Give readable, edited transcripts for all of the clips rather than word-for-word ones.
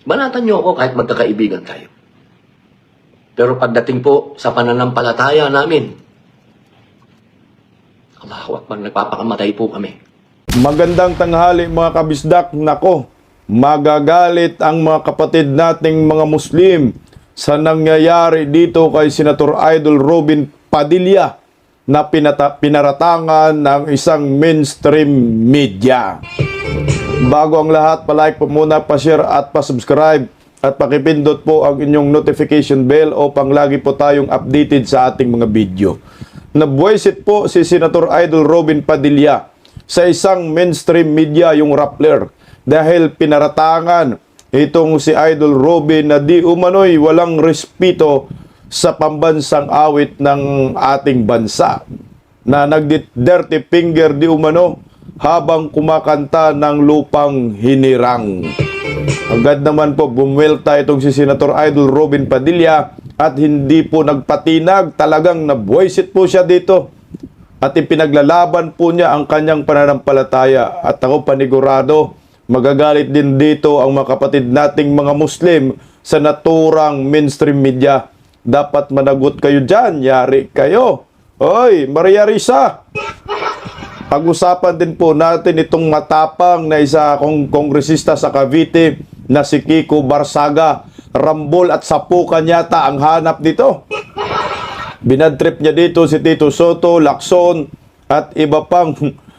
Banatan niyo ako kahit magkakaibigan tayo. Pero pagdating po sa pananampalataya namin, Allahu Akbar, nagpapakamatay po kami. Magandang tanghali mga kabisdak. Nako, magagalit ang mga kapatid nating mga Muslim sa nangyayari dito kay Senator Idol Robin Padilla na pinaratangan ng isang mainstream media. Bago ang lahat, palike po muna, pa-share at pa-subscribe at pakipindot po ang inyong notification bell upang lagi po tayong updated sa ating mga video. Nabwisit po si Senator Idol Robin Padilla sa isang mainstream media, yung Rappler, dahil pinaratangan itong si Idol Robin na di umano'y walang respeto sa pambansang awit ng ating bansa, na nagdi-dirty finger di umano habang kumakanta ng Lupang Hinirang. Agad naman po bumwelta itong si Senator Idol Robin Padilla at hindi po nagpatinag, talagang nabwisit po siya dito at ipinaglalaban po niya ang kanyang pananampalataya. At ako panigurado, magagalit din dito ang mga kapatid nating mga Muslim sa naturang mainstream media. Dapat managot kayo dyan, yari kayo. Oy, Maria Risa! Pag-usapan din po natin itong matapang na isa kong kongresista sa Cavite na si Kiko Barsaga. Rambol at sapukan yata ang hanap dito. Binadtrip niya dito si Tito Soto, Lacson at iba pang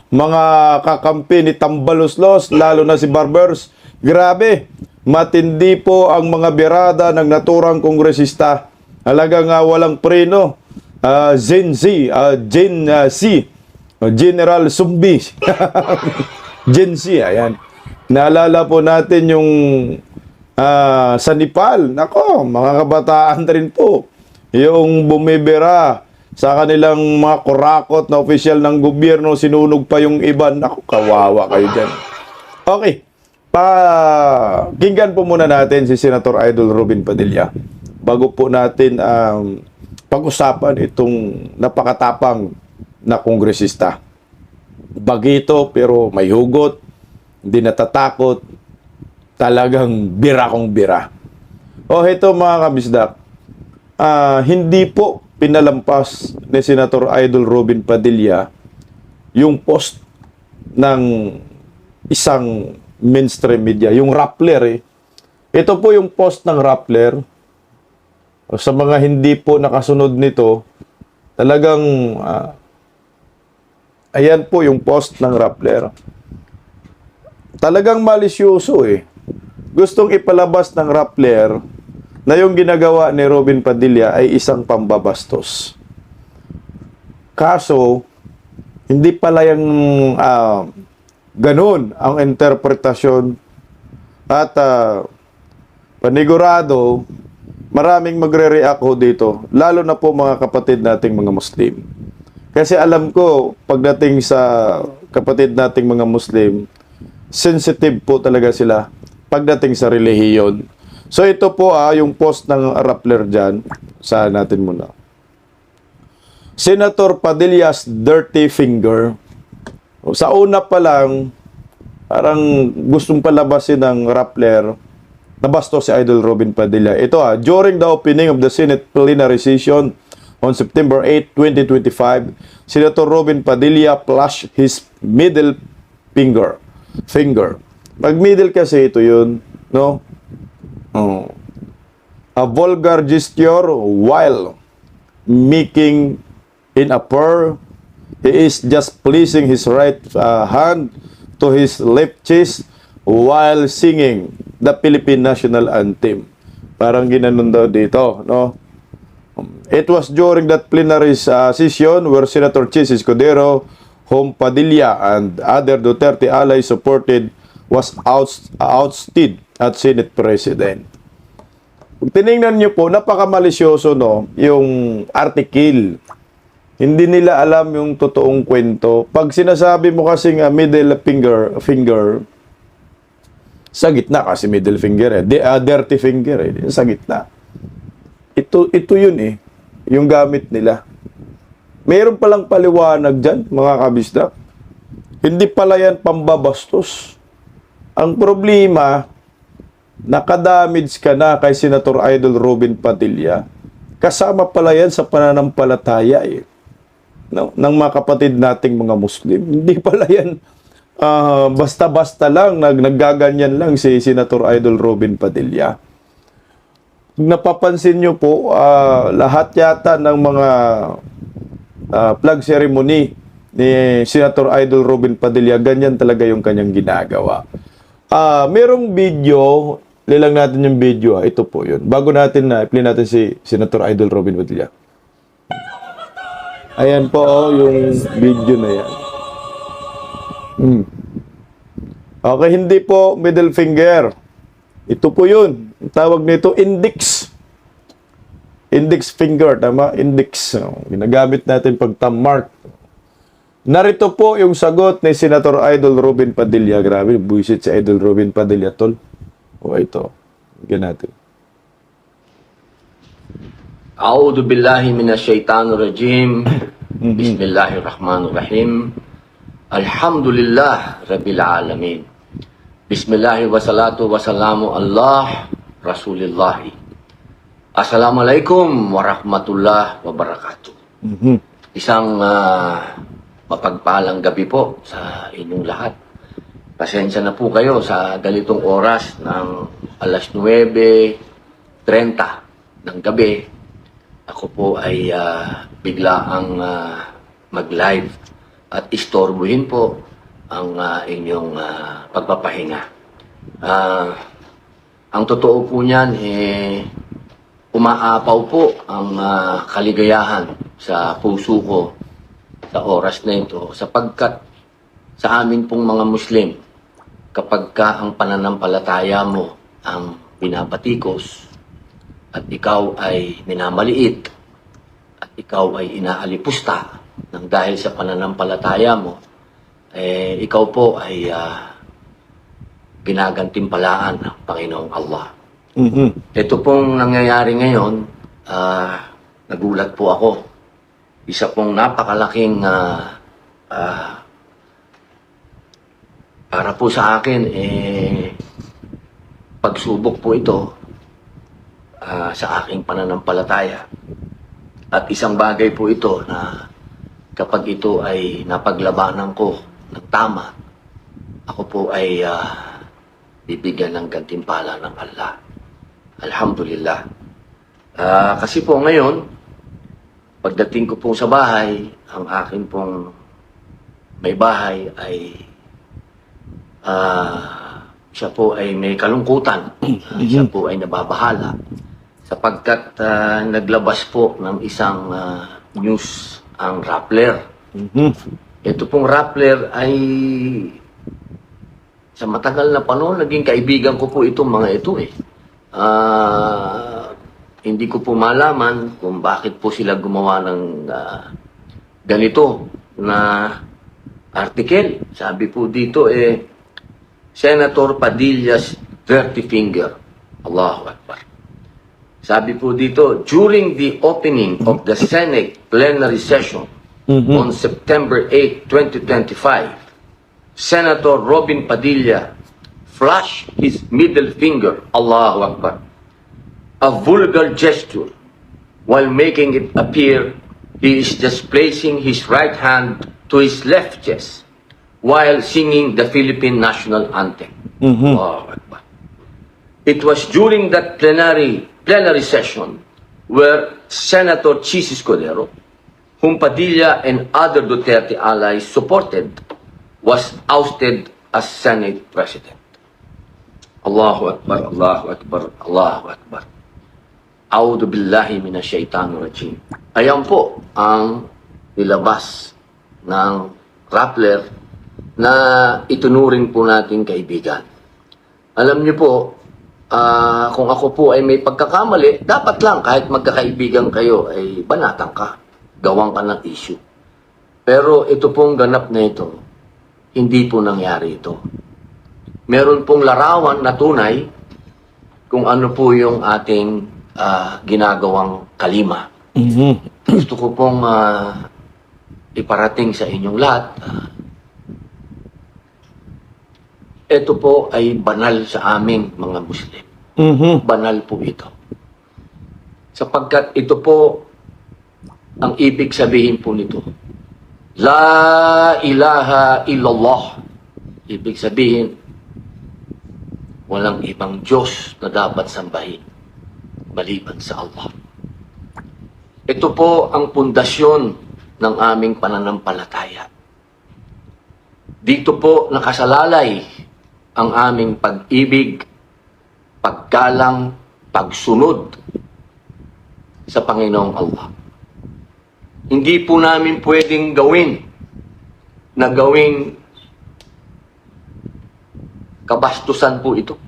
mga kakampi ni Tambaloslos, lalo na si Barbers. Grabe, matindi po ang mga birada ng naturang kongresista. Halagang walang preno. Gen Z, General Sumbi. Gen Z, ayan. Naalala po natin yung sa Nepal. Nako, mga kabataan rin po. Yung bumibira sa kanilang mga kurakot na opisyal ng gobyerno, sinunog pa yung iba. Nako, kawawa kayo dyan. Okay, pakinggan po muna natin si Senator Idol Robin Padilla bago po natin pag-usapan itong napakatapang na kongresista. Bagito pero may hugot, hindi natatakot, talagang bira kong bira. O ito mga kabisdak, hindi po pinalampas ni Senator Idol Robin Padilla yung post ng isang mainstream media, yung Rappler. Ito po yung post ng Rappler. Sa mga hindi po nakasunod nito, talagang ayan po yung post ng Rappler. Talagang malisyoso Gustong ipalabas ng Rappler na yung ginagawa ni Robin Padilla ay isang pambabastos. Kaso, hindi pala yung ganun ang interpretasyon at panigurado, maraming magre-react dito, lalo na po mga kapatid nating mga Muslim. Kasi alam ko, pagdating sa kapatid nating mga Muslim, sensitive po talaga sila pagdating sa relihiyon. So ito po yung post ng Rappler dyan. Saan natin muna. Senator Padilla's dirty finger. Sa una pa lang, parang gustong palabasin ng Rappler na bastos si Idol Robin Padilla. Ito during the opening of the Senate plenary session on September 8, 2025, Senator Robin Padilla flashed his middle finger. Pag middle kasi ito yun, no? A vulgar gesture while making in a purr. He is just placing his right hand to his left chest while singing the Philippine National Anthem. Parang ginanon daw dito, no? It was during that plenary session where Senator Chis Escudero, whom Padilla and other Duterte allies supported, was ousted at Senate President. Kung tinignan nyo po, napakamalisyoso, no, yung article. Hindi nila alam yung totoong kwento. Pag sinasabi mo kasing middle finger, sa gitna kasi middle finger dirty finger sa gitna. Ito yun yung gamit nila. Mayroon palang paliwanag dyan, mga kabisdak. Hindi pala yan pambabastos. Ang problema, nakadamage ka na kay Senator Idol Robin Padilla, kasama pala yan sa pananampalataya no, ng mga kapatid nating mga Muslim. Hindi pala yan basta-basta lang, naggaganyan lang si Senator Idol Robin Padilla. Napapansin nyo po, lahat yata ng mga flag ceremony ni Senator Idol Robin Padilla, ganyan talaga yung kanyang ginagawa. Merong video, lilang natin yung video. Ito po yun. Bago natin i-play natin si Senator Idol Robin Padilla. Ayan po yung video na yan. Okay, hindi po middle finger. Ito po yun. Ang tawag nito, index. Index finger, tama? Index. Ginagamit natin pag thumb mark. Narito po yung sagot ni Senator Idol Robin Padilla. Grabe, buisit si Idol Robin Padilla, tol. O ito. Bigyan natin. A'udhu billahi minasyaitanir rajim. Bismillahirrahmanirrahim. Alhamdulillah Rabbil alamin. Bismillahi wassalatu wassalamu Allah Rasulillahi. Assalamualaikum warahmatullahi wabarakatuh. Isang mapagpalang gabi po sa inyong lahat. Pasensya na po kayo sa ganitong oras ng alas 9:30 ng gabi. Ako po ay biglaang mag-live at istorbuhin po ang inyong pagpapahinga. Ang totoo po niyan, umaapaw po ang kaligayahan sa puso ko sa oras na ito, sapagkat sa amin pong mga Muslim, kapag ka ang pananampalataya mo ang pinapatikos at ikaw ay minamaliit at ikaw ay inaalipusta nang dahil sa pananampalataya mo, ikaw po ay ginagantimpalaan ng Panginoong Allah. Ito pong nangyayari ngayon, nagulat po ako. Isa pong napakalaking para po sa akin, pagsubok po ito sa aking pananampalataya. At isang bagay po ito na kapag ito ay napaglabanan ko ng tama, ako po ay bibigyan ng gantimpala ng Allah. Alhamdulillah. Kasi po ngayon, pagdating ko po sa bahay, ang akin pong may bahay ay siya po ay may kalungkutan. Siya po ay nababahala sapagkat naglabas po ng isang news ang Rappler. Ito pong Rappler ay sa matagal na panahon, naging kaibigan ko po itong mga ito Hindi ko po malaman kung bakit po sila gumawa ng ganito na article. Sabi po dito Senator Padilla's dirty finger. Allahu Akbar. Sabi po dito, during the opening of the Senate plenary session on September 8, 2025, Senator Robin Padilla flashed his middle finger, Allahu Akbar, a vulgar gesture, while making it appear he is just placing his right hand to his left chest while singing the Philippine national anthem. Allahu Akbar. It was during that plenary session where Senator Chis Escudero, whom Padilla and other Duterte allies supported, was ousted as Senate President. Allahu Akbar, Allahu Akbar, Allahu Akbar. A'udhu billahi minasyaitanir rajim. Ayan po ang nilabas ng Rappler na itunuring po nating kaibigan. Alam niyo po, kung ako po ay may pagkakamali, dapat lang kahit magkakaibigan kayo ay banatan ka, gawang ka ng issue. Pero ito pong ganap na ito, hindi po nangyari ito. Meron pong larawan na tunay kung ano po yung ating ginagawang kalima. Gusto ko pong iparating sa inyong lahat. Ito po ay banal sa aming mga Muslim. Mhm. Banal po ito. Sapagkat ito po ang ibig sabihin po nito. La ilaha illallah. Ibig sabihin, walang ibang Diyos na dapat sambahin maliban sa Allah. Ito po ang pundasyon ng aming pananampalataya. Dito po nakasalalay ang aming pag-ibig, paggalang, pagsunod sa Panginoong Allah. Hindi po namin pwedeng gawing kabastusan po ito.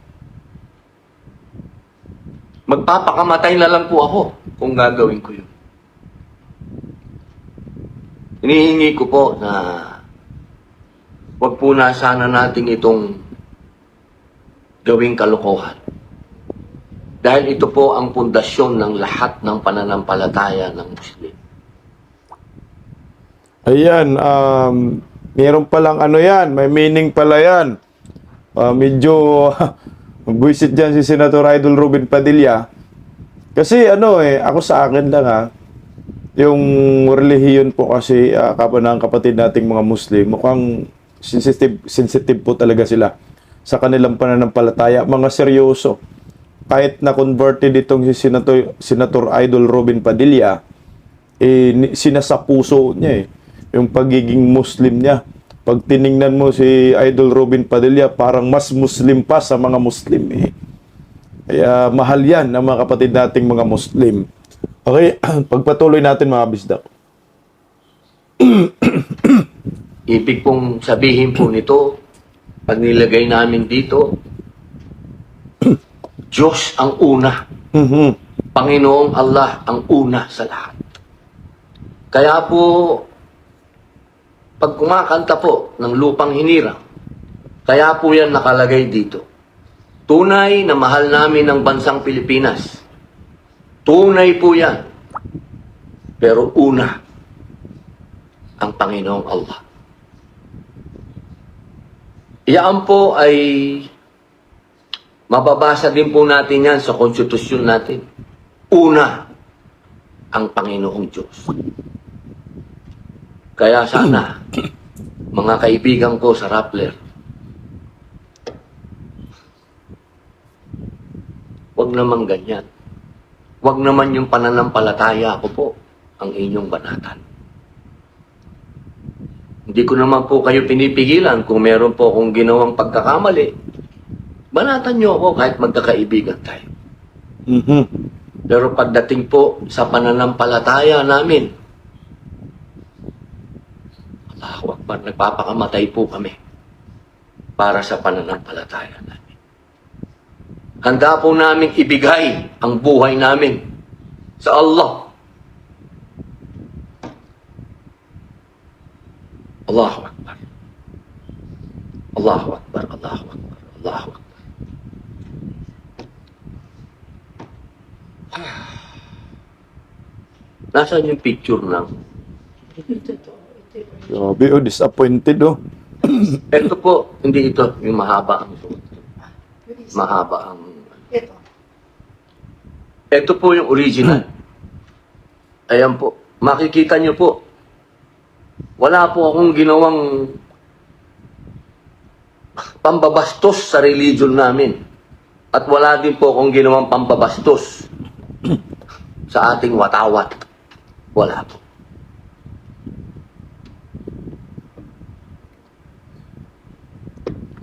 Magpapakamatay na lang po ako kung gagawin ko yun. Hinihingi ko po na wag po na sana natin itong gawing kalokohan. Dahil ito po ang pundasyon ng lahat ng pananampalataya ng Muslim. Ayan, meron palang ano yan, may meaning pala yan. Medyo buwisit dyan si Senator Idol Robin Padilla. Kasi ako sa akin lang yung relihiyon po kasi ng kapatid nating mga Muslim, mukhang sensitive po talaga sila sa kanilang pananampalataya, mga seryoso. Kahit na converted itong si Senator Idol Robin Padilla, sinasapuso niya yung pagiging Muslim niya. Pag tiningnan mo si Idol Robin Padilla, parang mas Muslim pa sa mga Muslim Kaya mahal yan ng mga kapatid nating mga Muslim. Okay, pagpatuloy natin mga bisdak. Ibig pong sabihin po nito, pag nilagay namin dito, Diyos ang una. Mhm. Panginoong Allah ang una sa lahat. Kaya po, pag kumakanta po ng lupang hinirang, kaya po yan nakalagay dito. Tunay na mahal namin ang bansang Pilipinas. Tunay po yan. Pero una, ang Panginoong Allah. Iyan po ay mababasa din po natin yan sa konstitusyon natin. Una, ang Panginoong Diyos. Kaya sana, mga kaibigan ko sa Rappler, wag naman ganyan. Wag naman yung pananampalataya ko po ang inyong banatan. Hindi ko naman po kayo pinipigilan kung meron po akong ginawang pagkakamali. Banatan nyo ako kahit magkakaibigan tayo. Mhm. Pero pagdating po sa pananampalataya namin, Allahu Akbar, nagpapakamatay po kami para sa pananampalataya namin. Handa po namin ibigay ang buhay namin sa Allah. Allahu Akbar. Allahu Akbar, Allahu Akbar, Allahu Akbar. Nasaan yung picture ng... Grabe, disappointed Ito po, hindi ito. Yung mahaba ang suot. Mahaba ang... Ito po yung original. Ayan po. Makikita nyo po. Wala po akong ginawang pambabastos sa religion namin. At wala din po akong ginawang pambabastos sa ating watawat. Wala po.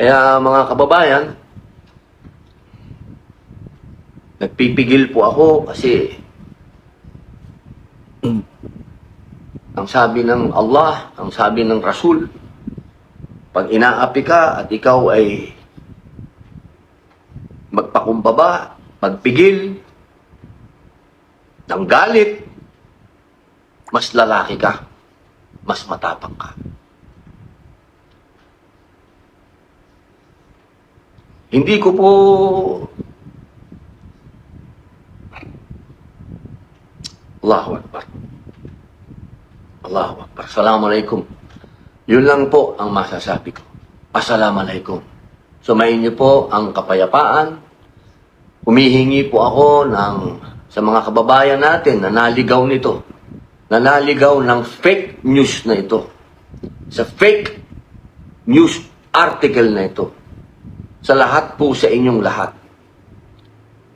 Kaya mga kababayan, nagpipigil po ako kasi ang sabi ng Allah, ang sabi ng Rasul, pag inaapi ka at ikaw ay magpakumbaba, magpigil, ng galit, mas lalaki ka, mas matapang ka. Hindi ko po Allahu Akbar. Allahu Akbar. Assalamualaikum. Yun lang po ang masasabi ko. Assalamualaikum. Sumayin niyo po ang kapayapaan humihingi po ako sa mga kababayan natin na naligaw nito, na naligaw ng fake news na ito, sa fake news article na ito, sa lahat po sa inyong lahat.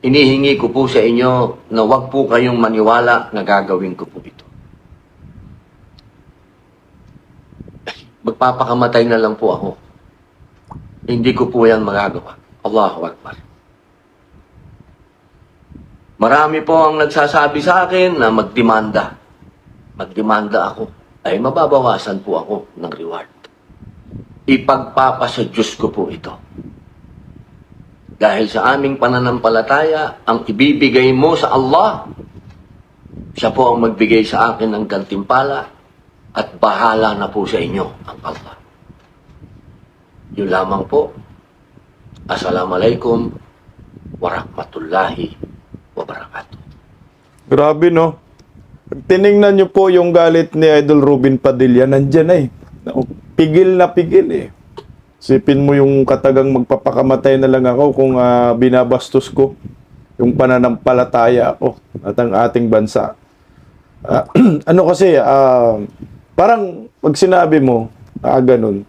Inihingi ko po sa inyo na wag po kayong maniwala na gagawin ko po ito. Magpapakamatay na lang po ako. Hindi ko po yan magagawa. Allahu Akbar. Marami po ang nagsasabi sa akin na magdemanda. Magdemanda ako. Ay mababawasan po ako ng reward. Ipagpapasa Diyos ko po ito. Dahil sa aming pananampalataya, ang ibibigay mo sa Allah, siya po ang magbigay sa akin ng gantimpala at bahala na po sa inyo ang Allah. Yun lamang po. Assalamualaikum warahmatullahi wabarakatuh. Grabe, no? Tiningnan nyo po yung galit ni Idol Robin Padilla, nandyan eh. Pigil na pigil eh. Sipin mo yung katagang magpapakamatay na lang ako kung binabastos ko yung pananampalataya ako at ang ating bansa. Ano kasi, parang pag sinabi mo, ganun,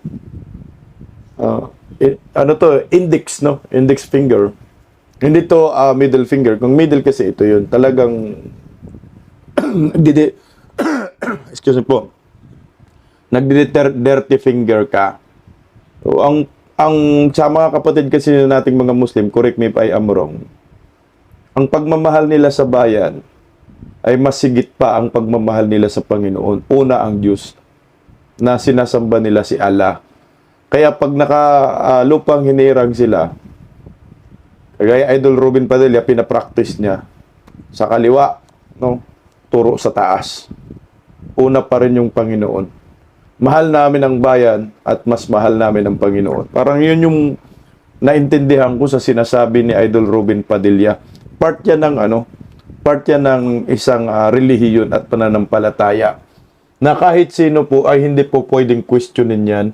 ano to, index, no? Index finger. Hindi to middle finger. Kung middle kasi ito yun, talagang excuse me po, nagdi-dirty finger ka. So, ang sa mga kapatid kasi nating mga Muslim, correct me if I am wrong, ang pagmamahal nila sa bayan ay mas sigit pa ang pagmamahal nila sa Panginoon. Una ang Diyos na sinasamba nila si Allah. Kaya pag lupang hinirang sila, kagaya Idol Robin Padilla, pinapractice niya sa kaliwa, no? Turo sa taas. Una pa rin yung Panginoon. Mahal namin ang bayan at mas mahal namin ang Panginoon. Parang yun yung naintindihan ko sa sinasabi ni Idol Robin Padilla. Part yan ng isang relihiyon at pananampalataya na kahit sino po ay hindi po pwedeng questionin yan.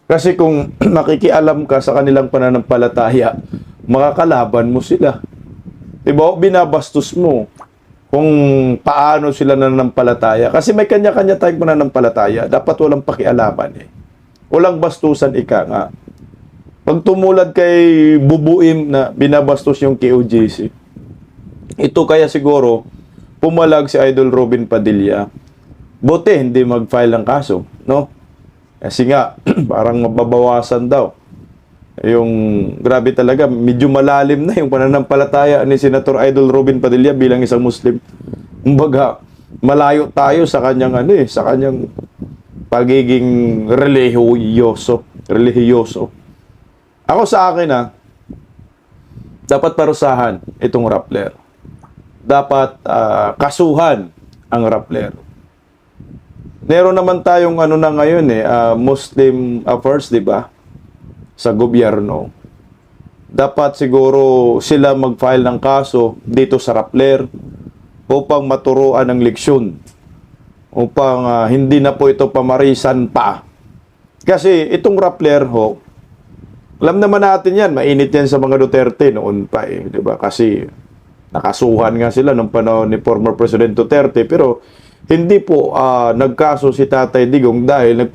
Kasi kung makikialam ka sa kanilang pananampalataya, makakalaban mo sila. Diba? Binabastos mo kung paano sila nananampalataya. Kasi may kanya-kanya tayong pananampalataya. Dapat walang pakialaman eh. Walang bastusan ika nga. Pag tumulad kay Bubuim na binabastos yung KOJC, ito kaya siguro pumalag si Idol Robin Padilla. Buti hindi mag-file ng kaso, no? Kasi nga, parang mababawasan daw. Yung, grabe talaga, medyo malalim na yung pananampalataya ni Senator Idol Robin Padilla bilang isang Muslim. Kumbaga, malayo tayo sa kanyang sa kanyang pagiging relihiyoso. Ako sa akin dapat parusahan itong Rappler. Dapat kasuhan ang Rappler. Meron naman tayong na ngayon Muslim affairs, di ba? Sa gobyerno. Dapat siguro sila mag-file ng kaso dito sa Rappler upang maturuan ng leksyon. Upang hindi na po ito pamarisan pa. Kasi itong Rappler alam naman natin yan, mainit yan sa mga Duterte noon pa di ba? Kasi nakasuhan nga sila nung panahon ni former President Duterte, pero hindi po nagkaso si Tatay Digong dahil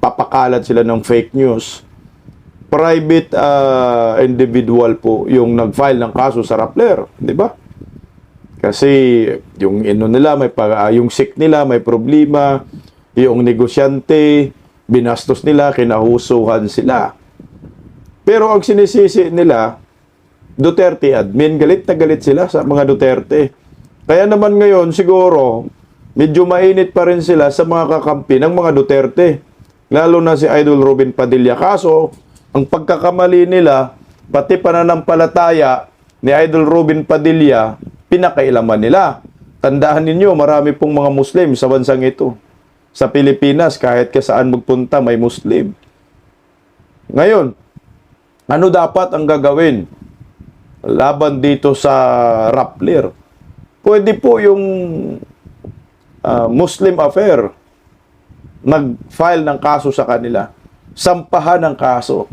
papakalat sila ng fake news. Private individual po yung nag-file ng kaso sa Rappler, di ba? Kasi yung nila yung sick nila may problema, yung negosyante binastos nila, kinahusuhan sila. Pero ang sinisisi nila, Duterte admin, galit na galit sila sa mga Duterte. Kaya naman ngayon siguro medyo mainit pa rin sila sa mga kakampi ng mga Duterte. Lalo na si Idol Robin Padilla. Kaso, ang pagkakamali nila, pati pananampalataya ni Idol Robin Padilla, pinakailaman nila. Tandaan ninyo, marami pong mga Muslim sa bansang ito. Sa Pilipinas, kahit saan magpunta, may Muslim. Ngayon, ano dapat ang gagawin laban dito sa Rappler? Pwede po yung Muslim affair mag-file ng kaso sa kanila. Sampahan ng kaso.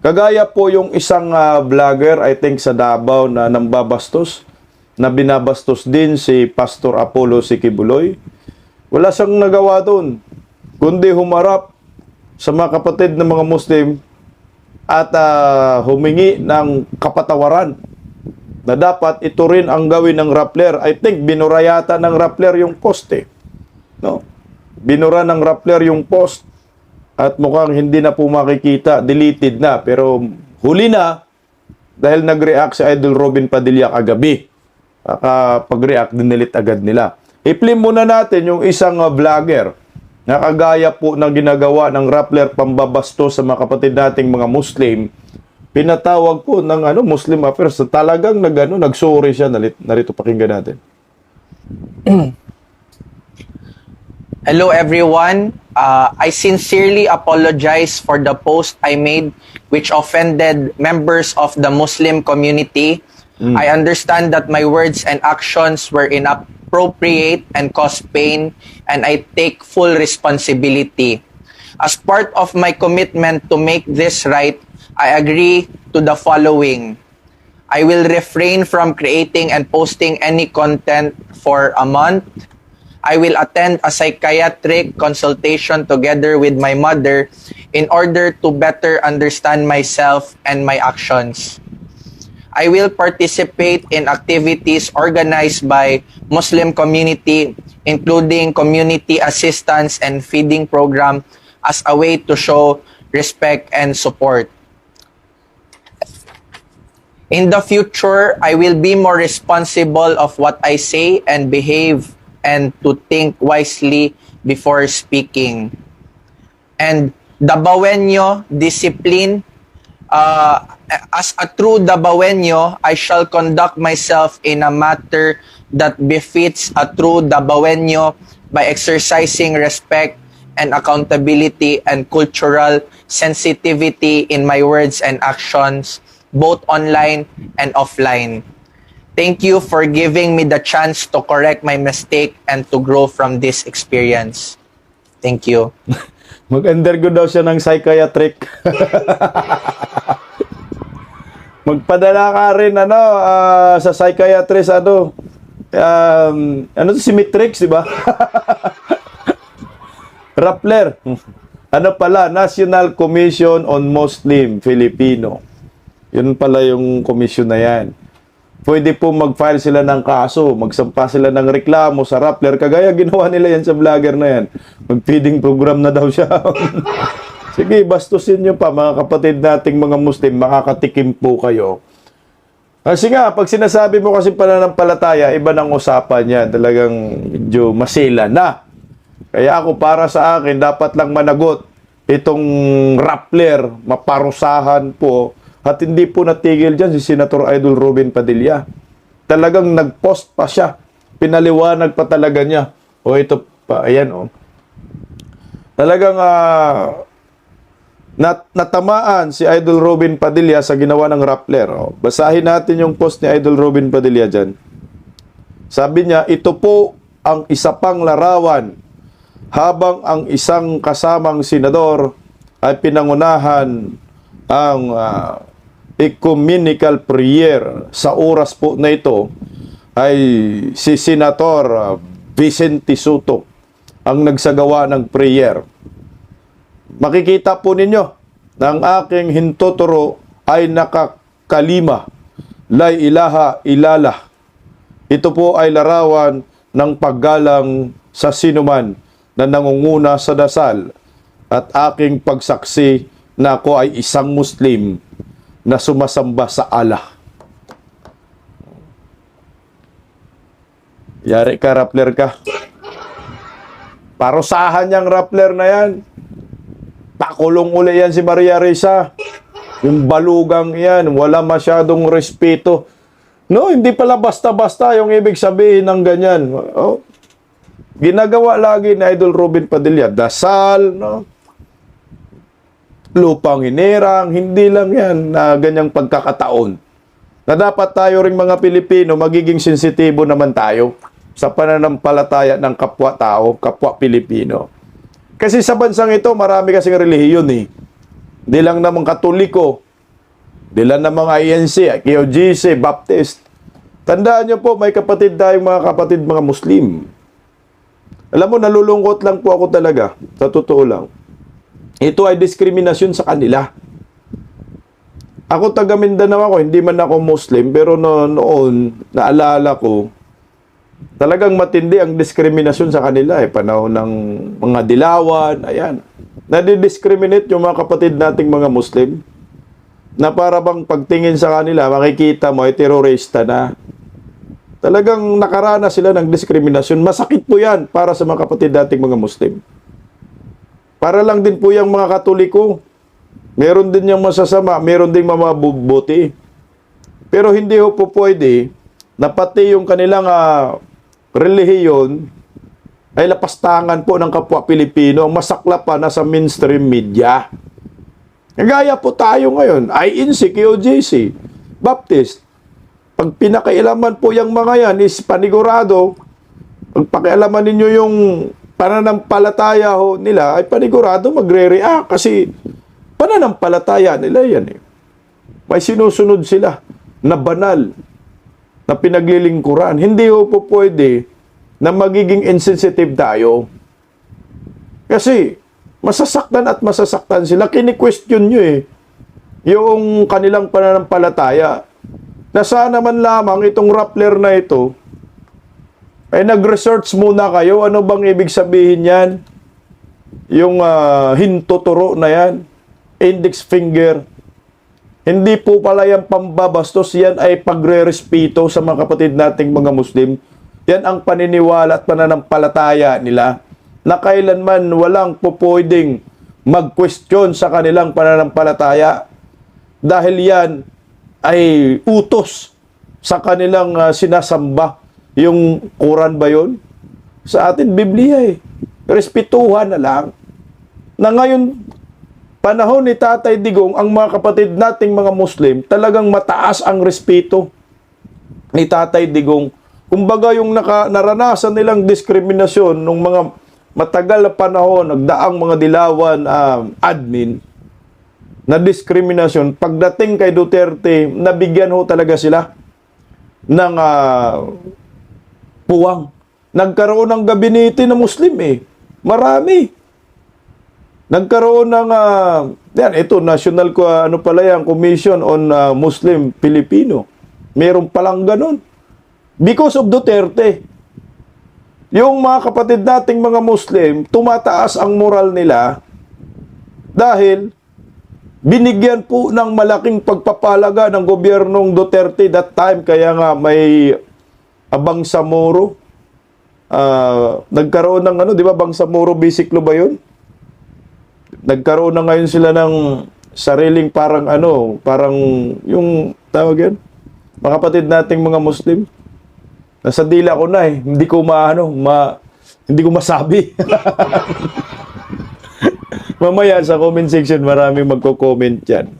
Kagaya po yung isang vlogger, I think sa Davao na nambabastos, na binabastos din si Pastor Apollo Sikibuloy. Wala siyang nagawa doon, kundi humarap sa mga kapatid ng mga Muslim at humingi ng kapatawaran na dapat ito rin ang gawin ng Rappler. I think binura yata ng Rappler yung post no? Binura ng Rappler yung post at mukhang hindi na po makikita, deleted na. Pero huli na dahil nag-react si Idol Robin Padilla kagabi. Pag-react, dinilit agad nila. I-play muna natin yung isang vlogger na kagaya po ng ginagawa ng Rappler pambabasto sa mga kapatid nating mga Muslim. Pinatawag po ng Muslim Affairs. Talagang nagsorry siya. Narito pakinggan natin. Hello everyone. I sincerely apologize for the post I made which offended members of the Muslim community. I understand that my words and actions were inappropriate and caused pain, and I take full responsibility. As part of my commitment to make this right, I agree to the following. I will refrain from creating and posting any content for a month. I will attend a psychiatric consultation together with my mother in order to better understand myself and my actions. I will participate in activities organized by Muslim community, including community assistance and feeding program as a way to show respect and support. In the future, I will be more responsible of what I say and behave and to think wisely before speaking. And Dabawenyo discipline, as a true Dabawenyo, I shall conduct myself in a matter that befits a true Dabawenyo by exercising respect and accountability and cultural sensitivity in my words and actions, both online and offline. Thank you for giving me the chance to correct my mistake and to grow from this experience. Thank you. Mag-undergo daw siya ng psychiatric. Magpadala ka rin sa psychiatrist si Mitrix, di ba? Rappler. National Commission on Muslim Filipino. Yun pala yung commission na yan. Pwede po mag-file sila ng kaso, magsampa sila ng reklamo sa Rappler. Kagaya ginawa nila yan sa vlogger na yan. Mag-feeding program na daw siya. Sige, bastusin nyo pa mga kapatid nating mga Muslim, makakatikim po kayo. Kasi nga, pag sinasabi mo kasi pananampalataya, iba ng usapan yan. Talagang medyo masila na. Kaya ako para sa akin, dapat lang managot itong Rappler, maparusahan po. At hindi po natigil dyan si Senator Idol Robin Padilla. Talagang nag-post pa siya. Pinaliwanag pa talaga niya. Ito pa, ayan Talagang natamaan si Idol Robin Padilla sa ginawa ng Rappler. Basahin natin yung post ni Idol Robin Padilla dyan. Sabi niya, ito po ang isa pang larawan habang ang isang kasamang senador ay pinangunahan ang ecumenical prayer. Sa oras po na ito ay si Senator Vicente Soto ang nagsagawa ng prayer. Makikita po ninyo na ang aking hintuturo ay nakakalima, lay ilaha ilala. Ito po ay larawan ng paggalang sa sinuman na nangunguna sa dasal at aking pagsaksi na ako ay isang Muslim na sumasamba sa Allah. Yari ka, Rappler ka. Parusahan niyang Rappler na yan. Pakulong uli yan si Maria Risa. Yung balugang yan, wala masyadong respeto. No, hindi pala basta-basta yung ibig sabihin ng ganyan. Ginagawa lagi ni Idol Robin Padilla. Dasal, lupang inirang, hindi lang yan na ganyang pagkakataon. Na dapat tayo ring mga Pilipino, magiging sensitibo naman tayo sa pananampalataya ng kapwa-tao, kapwa-Pilipino. Kasi sa bansang ito, marami kasing relihiyon . Hindi lang naman Katoliko, Dila ng mga INC, KOGC, Baptist. Tandaan nyo po, may kapatid tayong mga kapatid mga Muslim. Alam mo, nalulungkot lang po ako talaga. Sa totoo lang. Ito ay diskriminasyon sa kanila. Ako taga Mindanao ako, hindi man ako Muslim, pero noon, naalala ko, talagang matindi ang diskriminasyon sa kanila. Panahon ng mga dilawan, ayan. Nadi-discriminate yung mga kapatid nating mga Muslim na para bang pagtingin sa kanila, makikita mo ay terorista na. Talagang nakaranas sila ng diskriminasyon. Masakit po yan para sa mga kapatid nating mga Muslim. Para lang din po yung mga Katoliko. Meron din yung masasama, meron din mabubuti. Pero hindi po pwede na pati yung kanilang relihiyon ay lapastangan po ng kapwa Pilipino ang masaklap pa na sa mainstream media. Gaya po tayo ngayon, INC, KOJC, Baptist. Pag pinakailaman po yung mga yan is panigurado, pag pakialaman ninyo yung pananampalataya ho nila, ay panigurado magre-react kasi pananampalataya nila yan. May sinusunod sila na banal, na pinaglilingkuran. Hindi ho po pwede na magiging insensitive tayo. Kasi masasaktan at masasaktan sila. Kini-question nyo yung kanilang pananampalataya. Na sana man lamang itong Rappler na ito ay nag-research muna kayo. Ano bang ibig sabihin yan? Yung hintuturo na yan. Index finger. Hindi po pala yan pambabastos. Yan ay pagre-respeto sa mga kapatid nating mga Muslim. Yan ang paniniwala at pananampalataya nila na kailanman walang pupwedeng mag-question sa kanilang pananampalataya dahil yan ay utos sa kanilang sinasamba. Yung Quran ba yun? Sa atin, Biblia Respetuhan na lang. Na ngayon, panahon ni Tatay Digong, ang mga kapatid nating mga Muslim, talagang mataas ang respeto ni Tatay Digong. Kumbaga yung naranasan nilang diskriminasyon nung mga matagal na panahon, nagdaang mga dilawan admin, na diskriminasyon, pagdating kay Duterte, nabigyan ho talaga sila ng puwang. Nagkaroon ng gabinete na Muslim Marami. Nagkaroon ng ito National Commission on Muslim Filipino. Meron palang ganun. Because of Duterte. Yung mga kapatid nating mga Muslim, tumataas ang moral nila dahil binigyan po ng malaking pagpapalaga ng gobyernong Duterte that time. Kaya nga may Bangsamoro. Nagkaroon ng di ba Bangsamoro bisiklo ba yun? Nagkaroon na ngayon sila ng sariling parang yung tawag yan, mga kapatid nating mga Muslim. Nasa dila ko na hindi ko hindi ko masabi. Mamaya sa comment section maraming magko-comment yan.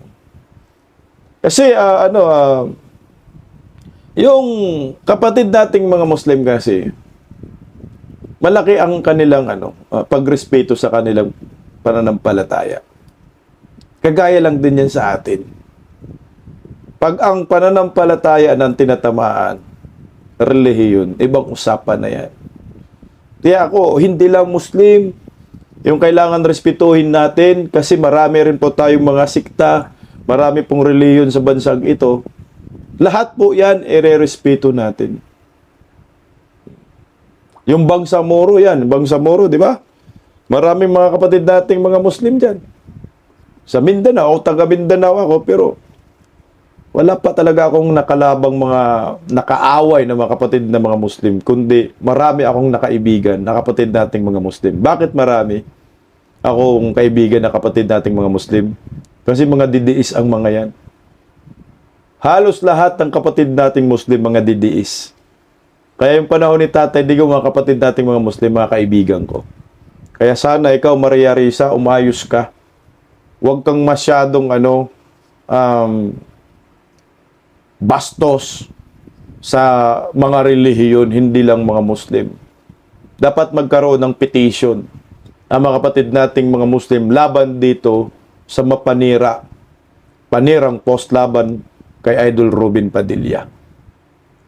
Kasi yung kapatid nating mga Muslim kasi malaki ang kanilang pagrespeto sa kanilang pananampalataya. Kagaya lang din yan sa atin. Pag ang pananampalataya ng tinatamaan, relihiyon, ibang usapan na yan. Kaya ako, hindi lang Muslim, yung kailangan respetuhin natin kasi marami rin po tayong mga sikta, marami pong relihiyon sa bansang ito. Lahat po yan, ire-respeto natin. Yung Bangsamoro yan, Bangsamoro, di ba? Maraming mga kapatid nating mga Muslim dyan. Sa Mindanao, taga Mindanao ako, pero wala pa talaga akong nakalabang mga nakaaway na mga kapatid na mga Muslim, kundi marami akong nakaibigan na kapatid nating mga Muslim. Bakit marami akong kaibigan na kapatid nating mga Muslim? Kasi mga didiis ang mga yan. Halos lahat ng kapatid nating Muslim, mga didiis. Kaya yung panahon ni Tatay Digong, mga kapatid nating mga Muslim, mga kaibigan ko. Kaya sana ikaw, Maria Risa, umayos ka. Huwag kang masyadong bastos sa mga relihiyon, hindi lang mga Muslim. Dapat magkaroon ng petition ang mga kapatid nating mga Muslim laban dito sa mapanira, panirang post laban kay Idol Robin Padilla.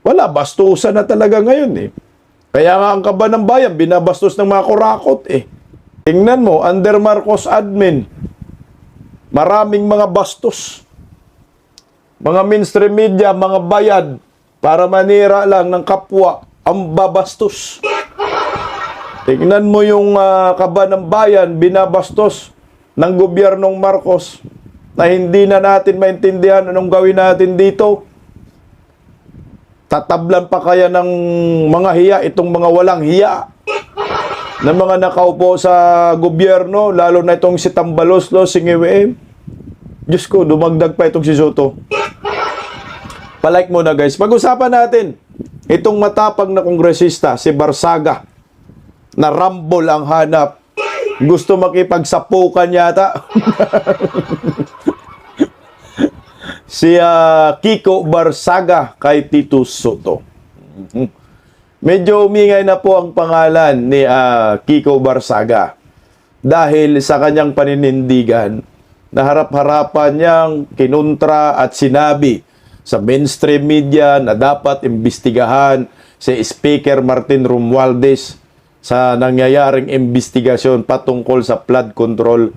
Wala, bastusan na talaga ngayon eh. Kaya nga ang Kaban ng Bayan, binabastos ng mga kurakot eh. Tingnan mo, under Marcos admin, maraming mga bastos. Mga mainstream media, mga bayad, para manira lang ng kapwa, ang babastos. Tingnan mo yung Kaban ng Bayan, binabastos ng gobyernong Marcos na hindi na natin maintindihan anong gawin natin dito. Tatablan pa kaya ng mga hiya itong mga walang hiya na mga nakaupo sa gobyerno, lalo na itong si Tambaloslo, si Ngiwem. Diyos ko, dumagdag pa itong si Soto. Palike muna guys. Pag-usapan natin itong matapang na kongresista, si Barsaga, na rambol ang hanap. Gusto makipagsapukan yata. Si Kiko Barsaga kay Tito Soto. Medyo umingay na po ang pangalan ni Kiko Barsaga dahil sa kanyang paninindigan na harap-harapan niyang kinontra at sinabi sa mainstream media na dapat imbestigahan si Speaker Martin Romualdez sa nangyayaring investigasyon patungkol sa flood control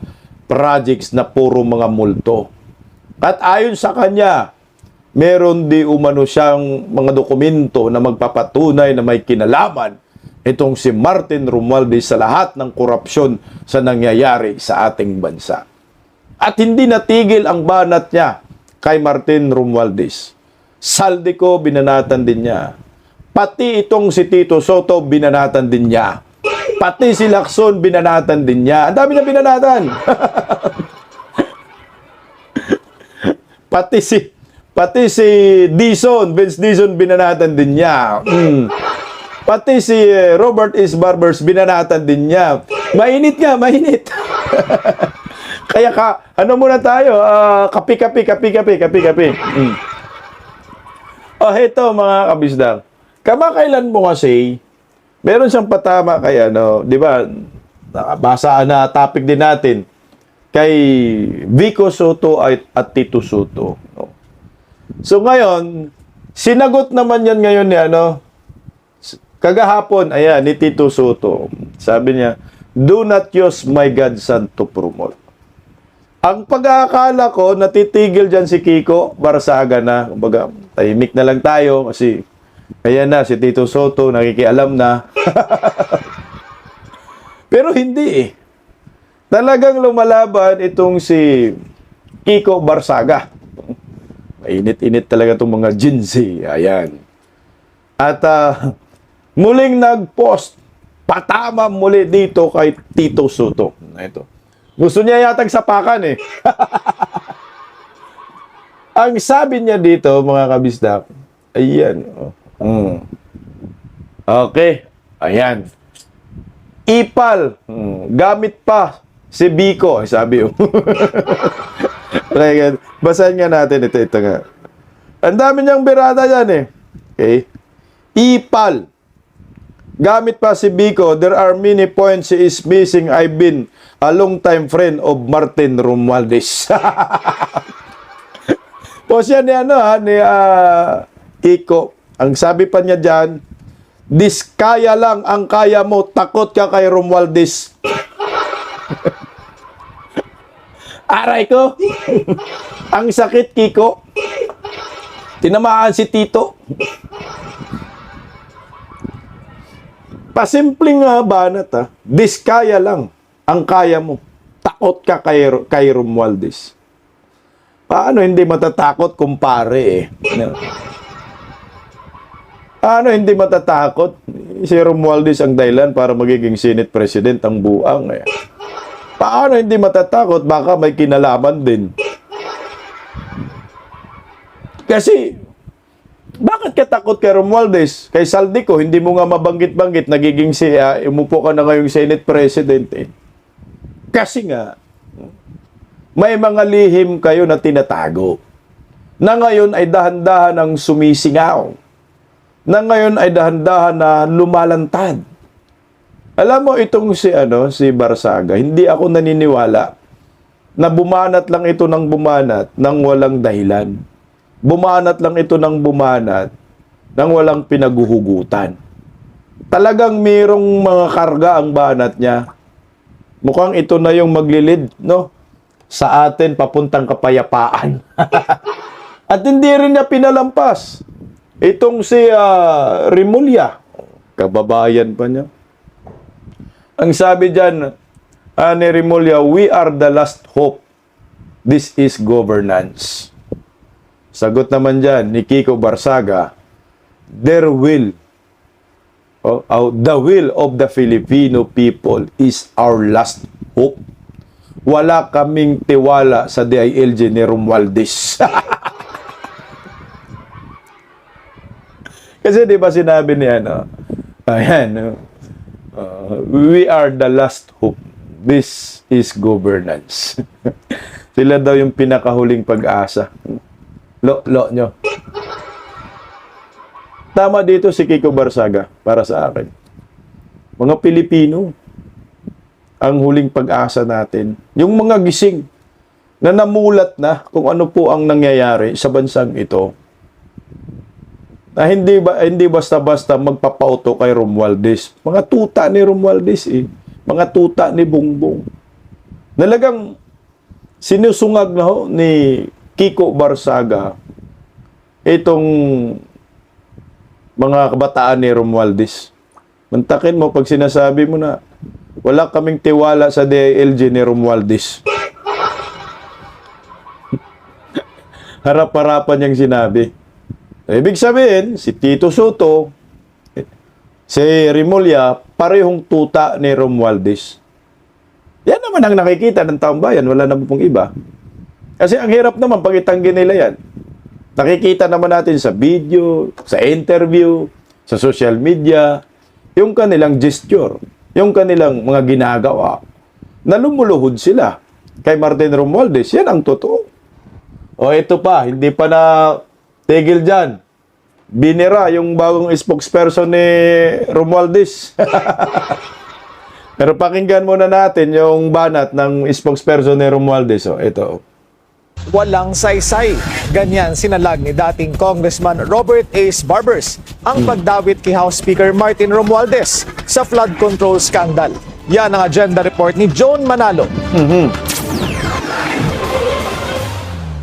projects na puro mga multo. At ayon sa kanya, meron di umano siyang mga dokumento na magpapatunay na may kinalaman itong si Martin Romualdez sa lahat ng korupsyon sa nangyayari sa ating bansa. At hindi natigil ang banat niya kay Martin Romualdez. Saldico, binanatan din niya. Pati itong si Tito Soto, binanatan din niya. Pati si Lacson, binanatan din niya. Ang dami na binanatan. Pati si Dizon, Vince Dizon, binanatan din niya. Pati si Robert S. Barbers, binanatan din niya. Mainit nga, mainit. Kaya ano muna tayo? Kapi. Oh, heto mga kabisdang. Kamakailan mo kasi, meron siyang patama kay di ba? Nakabasa na topic din natin kay Vico Soto at Tito Soto. No? So ngayon, sinagot naman yan ngayon ni kagahapon, ayan, ni Tito Soto. Sabi niya, do not use my godson to promote. Ang pag-aakala ko, natitigil dyan si Kiko, Barsaga na. Kumbaga, tahimik na lang tayo kasi ayan na, si Tito Soto, nakikialam na. Pero hindi eh. Talagang lumalaban itong si Kiko Barsaga. Mainit-init talaga itong mga Gen Z. Ayan. At muling nag-post, patama muli dito kay Tito Soto. Ito. Gusto niya yatang sapakan eh. Ang sabi niya dito, mga kabisdak, ayan. Okay. Ayan. Ipal. Gamit pa si Biko, sabi mo. Okay, basahin nga natin ito nga. Ang dami niyang birada yan eh. Okay. Ipal. Gamit pa si Biko, there are many points he is missing. I've been a long time friend of Martin Romualdez. Post yan ni Kiko. Ang sabi pa niya dyan, diskaya lang ang kaya mo, takot ka kay Romualdez. Aray ko. Ang sakit, Kiko. Tinamaan si Tito. Pasimpleng banat diskaya lang ang kaya mo. Takot ka kay Romualdez. Paano hindi matatakot, kumpare eh? Paano hindi matatakot? Si Romualdez ang dahilan para magiging Senate President ang buang eh. Paano hindi matatakot? Baka may kinalaman din. Kasi, bakit ka takot kay Romualdez? Kay Saldico, hindi mo nga mabanggit-banggit, nagiging umupo ka na ngayong Senate President eh. Kasi nga, may mga lihim kayo na tinatago. Na ngayon ay dahan-dahan ang sumisingaw. Na ngayon ay dahan-dahan na lumalantad. Alam mo itong si Barsaga, hindi ako naniniwala na bumanat lang ito ng bumanat ng walang dahilan. Bumanat lang ito ng bumanat ng walang pinaguhugutan. Talagang mayroong mga karga ang banat niya. Mukhang ito na yung maglilid, no? Sa atin papuntang kapayapaan. At hindi rin niya pinalampas. Itong si Rimulya, kababayan pa niya. Ang sabi diyan ni Rimulya, we are the last hope. This is governance. Sagot naman diyan ni Kiko Barsaga, the will of the Filipino people is our last hope. Wala kaming tiwala sa DILG ni Romualdez. Kasi di ba sinabi niya, we are the last hope. This is governance. Sila daw yung pinakahuling pag-asa. Lo nyo. Tama dito si Kiko Barsaga para sa akin. Mga Pilipino, ang huling pag-asa natin. Yung mga gising na namulat na kung ano po ang nangyayari sa bansang ito. Na hindi basta-basta magpapauto kay Romualdez. Mga tuta ni Romualdez Mga tuta ni Bongbong. Nalagang sinusungag na ho ni Kiko Barsaga itong mga kabataan ni Romualdez. Mantakin mo pag sinasabi mo na wala kaming tiwala sa DILG ni Romualdez. Harap-harapan niyang sinabi. Ibig sabihin, si Tito Soto, si Rimulya, parehong tuta ni Romualdez. Yan naman ang nakikita ng taong bayan, wala naman pong iba. Kasi ang hirap naman pag itanggi nila yan. Nakikita naman natin sa video, sa interview, sa social media, yung kanilang gesture, yung kanilang mga ginagawa, na lumuluhod sila kay Martin Romualdez. Yan ang totoo. O ito pa, hindi pa na tigil dyan. Binira yung bagong spokesperson ni Romualdez. Pero pakinggan muna natin yung banat ng spokesperson ni Romualdez. O, ito. Walang saysay. Ganyan sinalag ni dating Congressman Robert Ace Barbers ang pagdawit kay House Speaker Martin Romualdez sa flood control scandal. Yan ang agenda report ni Joan Manalo.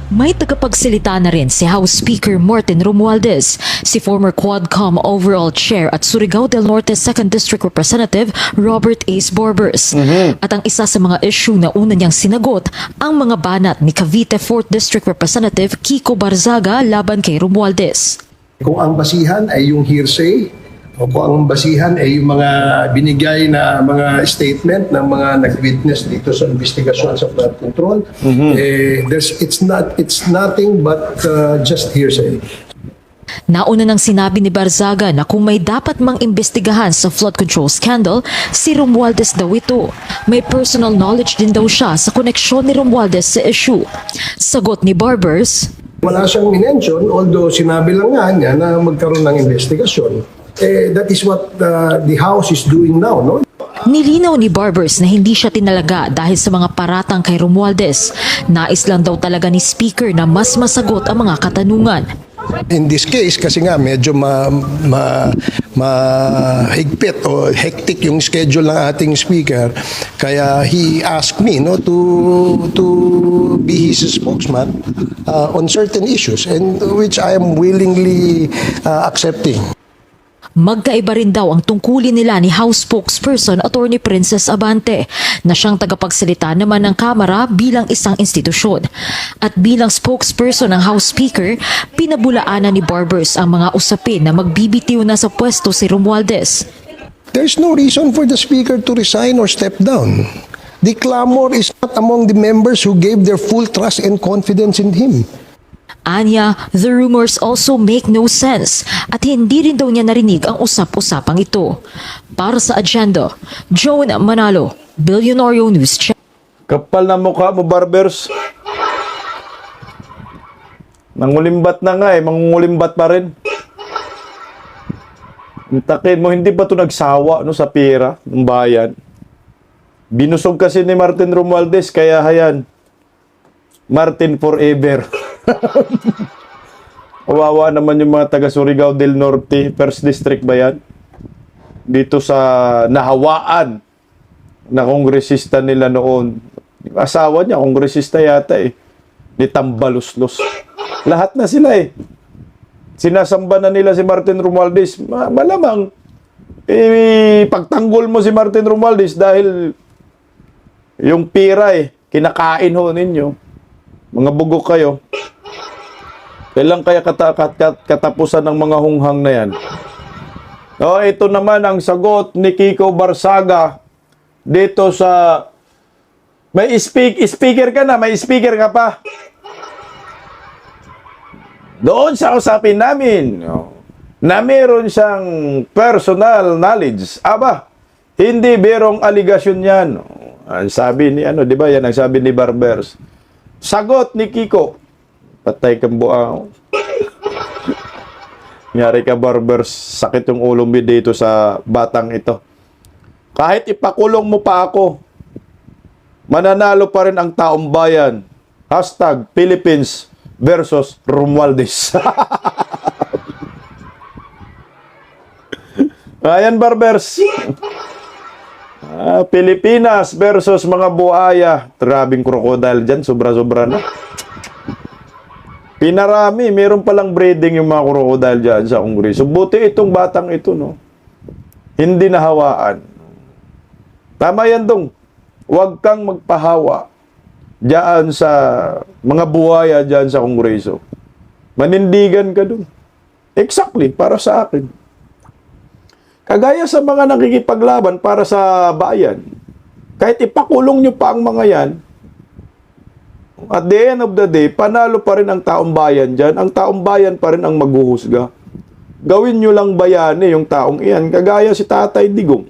May tagapagsalita na rin si House Speaker Martin Romualdez, si former Quadcom Overall Chair at Surigao del Norte 2nd District Representative Robert Ace Barbers. At ang isa sa mga issue na una niyang sinagot, ang mga banat ni Cavite 4th District Representative Kiko Barzaga laban kay Romualdez. Kung ang basihan ay yung hearsay, o kung ang basihan ay yung mga binigay na mga statement ng mga nag-witness dito sa investigasyon sa flood control, it's nothing but just hearsay. Nauna nang sinabi ni Barzaga na kung may dapat mang imbestigahan sa flood control scandal, si Romualdez daw ito. May personal knowledge din daw siya sa koneksyon ni Romualdez sa issue. Sagot ni Barbers, Wala siyang minention, although sinabi lang nga niya na magkaroon ng investigasyon. That is what the House is doing now, no? nilinaw ni Barbers na hindi siya tinalaga dahil sa mga paratang kay Romualdez. Nais lang daw talaga ni Speaker na mas masagot ang mga katanungan. In this case, kasi nga medyo mahigpit o hectic yung schedule ng ating speaker, kaya he asked me to be his spokesman on certain issues, and which I am willingly accepting. Magkaiba rin daw ang tungkulin nila ni House Spokesperson Attorney Princess Abante na siyang tagapagsalita naman ng Kamara bilang isang institusyon. At bilang spokesperson ng House Speaker, pinabulaanan ni Barbers ang mga usapin na magbibitiw na sa pwesto si Romualdez. There's no reason for the speaker to resign or step down. The clamor is not among the members who gave their full trust and confidence in him. Anya, the rumors also make no sense at hindi rin daw niya narinig ang usap-usapang ito. Para sa agenda, Joan Manalo, Billionario News Channel. Kapal na mukha mo, Barbers. Nangulimbat na nga mangungulimbat pa rin. Takin mo, hindi ba ito nagsawa sa pera ng bayan? Binusog kasi ni Martin Romualdez, kaya hayan, Martin forever. Kawawa naman yung mga taga Surigao del Norte, First District ba yan? Dito sa nahawaan na kongresista nila noon. Yung asawa niya, kongresista yata eh. Ni Tambaluslos. Lahat na sila eh. Sinasamba na nila si Martin Romualdez. Malamang, pagtanggol mo si Martin Romualdez dahil yung pira eh, kinakain ho ninyo. Mga bugok kayo. Kailan kaya katapusan ng mga hunghang na yan? O, ito naman ang sagot ni Kiko Barsaga dito sa... May speaker ka na, may speaker ka pa. Doon sa usapin namin na meron siyang personal knowledge. Aba, hindi berong aligasyon yan. Ang sabi ni, di ba yan ang sabi ni Barbers. Sagot ni Kiko. Patay kang buang. Nyari ka, Barbers. Sakit yung ulo mo dito sa batang ito. Kahit ipakulong mo pa ako, mananalo pa rin ang taong bayan. Hashtag Philippines versus Romualdez. Ayan, Barbers. Pilipinas versus mga buhaya. Trabing crocodile dyan. Sobra-sobra na. Pinarami. Meron palang breeding yung mga crocodile dyan sa Kongreso. Buti itong batang ito, no? Hindi nahawaan. Tama yan, dong. Huwag kang magpahawa diyan sa mga buhaya diyan sa Kongreso. Manindigan ka dun. Exactly, para sa akin. Kagaya sa mga nakikipaglaban para sa bayan, kahit ipakulong nyo pa ang mga yan, at the end of the day, panalo pa rin ang taong bayan dyan. Ang taong bayan pa rin ang maghuhusga. Gawin nyo lang bayani yung taong iyan, kagaya si Tatay Digong.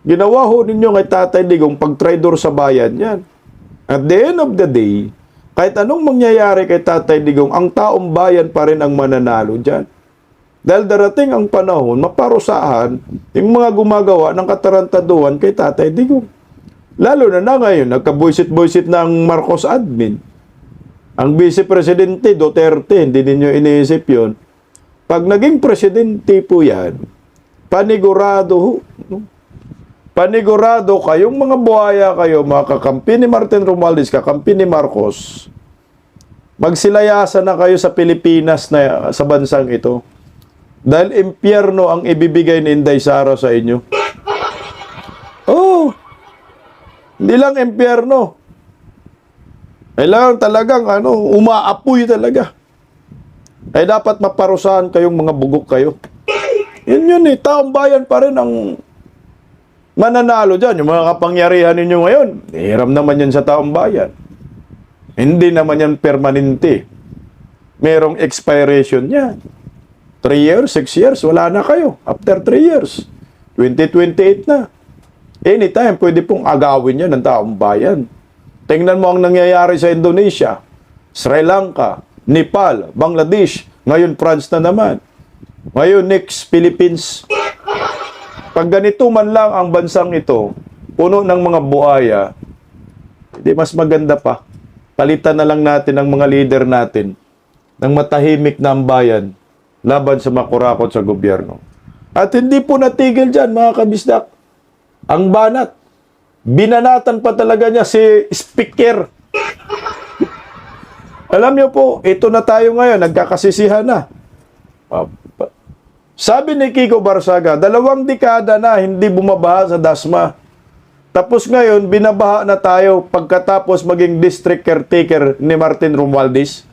Ginawa ho ninyo kay Tatay Digong pag-traidor sa bayan yan. At the end of the day, kahit anong mangyayari kay Tatay Digong, ang taong bayan pa rin ang mananalo dyan. Dahil darating ang panahon, maparusahan yung mga gumagawa ng katarantaduhan kay Tatay Digong. Lalo na ngayon, nagka-buisit-buisit ng Marcos admin. Ang Vice Presidente Duterte, hindi ninyo iniisip yun. Pag naging presidente po yan, panigurado ho. Panigurado kayong mga buhaya kayo, mga kakampi ni Martin Romualdez, kakampi ni Marcos, magsilayasan na kayo sa Pilipinas na sa bansang ito. Dahil impyerno ang ibibigay ni Inday Sara sa inyo. Oh, hindi lang impyerno. Kailangan talagang umaapoy talaga. Ay dapat maparusahan kayong mga bugok kayo. Yun eh, taong bayan pa rin ang mananalo dyan. Yung mga kapangyarihan ninyo ngayon, hiram naman yan sa taong bayan. Hindi naman yan permanente. Merong expiration yan. 3 years, 6 years, wala na kayo. After 3 years, 2028 na. Anytime, pwede pong agawin yan ng taong bayan. Tingnan mo ang nangyayari sa Indonesia, Sri Lanka, Nepal, Bangladesh, ngayon France na naman. Ngayon next, Philippines. Pag ganito man lang ang bansang ito, puno ng mga buhaya, hindi mas maganda pa. Palitan na lang natin ang mga leader natin ng matahimik na ang bayan laban sa makurakot sa gobyerno. At hindi po natigil dyan, mga kabisdak. Ang banat, binanatan pa talaga niya si Speaker. Alam niyo po, ito na tayo ngayon, nagkakasisihan na. Sabi ni Kiko Barsaga, 2 dekada na hindi bumabaha sa Dasma. Tapos ngayon, binabaha na tayo pagkatapos maging district caretaker ni Martin Romualdez.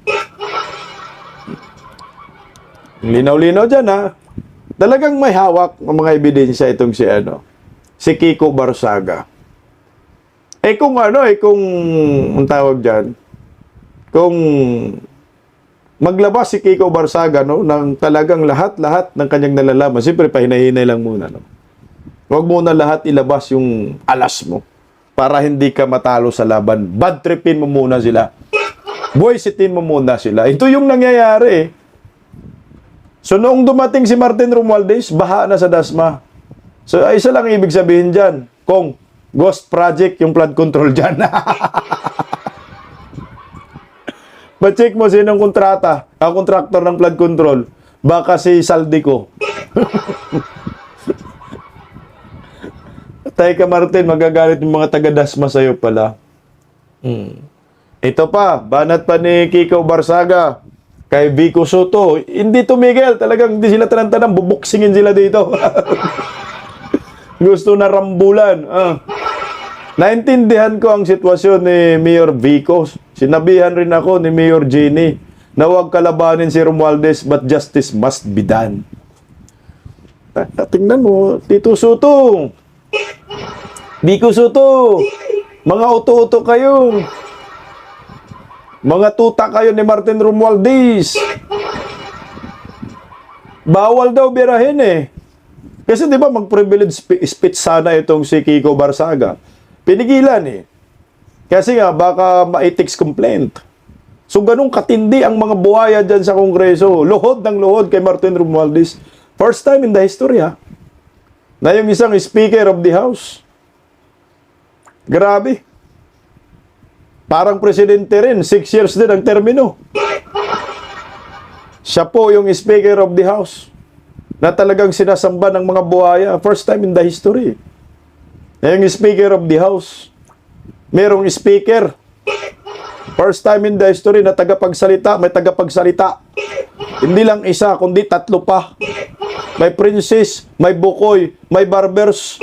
Linaw-linaw dyan, ha? Talagang may hawak ng mga ebidensya itong si Kiko Barsaga. Kung ang tawag dyan, kung maglabas si Kiko Barsaga, ng talagang lahat-lahat ng kanyang nalalaman, siyempre pahinay-hinay lang muna, Huwag muna lahat ilabas yung alas mo para hindi ka matalo sa laban. Bad tripin mo muna sila. Buwisitin mo muna sila. Ito yung nangyayari, eh. So, noong dumating si Martin Romualdez, baha na sa Dasma. So, isa lang ibig sabihin dyan, ghost project yung flood control dyan. Pa-check mo sinong kontrata, ang kontraktor ng flood control. Baka si Saldico. Teka Martin, magagalit yung mga taga-Dasma sa'yo pala. Ito pa, banat pa ni Kiko Barsaga kay Vico Soto. Hindi tumigil, talagang hindi sila tanang-tanang, bubuksingin sila dito. Gusto na rambulan. Naintindihan ko ang sitwasyon ni Mayor Vico. Sinabihan rin ako ni Mayor Jenny na huwag kalabanin si Romualdez but justice must be done. Tingnan mo, Tito Soto. Vico Soto. Mga uto-uto kayo. Mga tuta kayo ni Martin Romualdez. Bawal daw birahin eh. Kasi di ba mag-privilege speech sana itong si Kiko Barsaga. Pinigilan eh. Kasi nga baka ma-ethics complaint. So ganun katindi ang mga buhaya dyan sa Kongreso. Luhod ng luhod kay Martin Romualdez. First time in the history ha. Na yung isang Speaker of the House. Grabe. Parang presidente rin. 6 years din ang termino. Siya po yung Speaker of the House na talagang sinasamba ng mga buhaya. First time in the history. Yung Speaker of the House. Merong Speaker. First time in the history na tagapagsalita. May tagapagsalita. Hindi lang isa, kundi 3 pa. May princess, may bukoy, may barbers.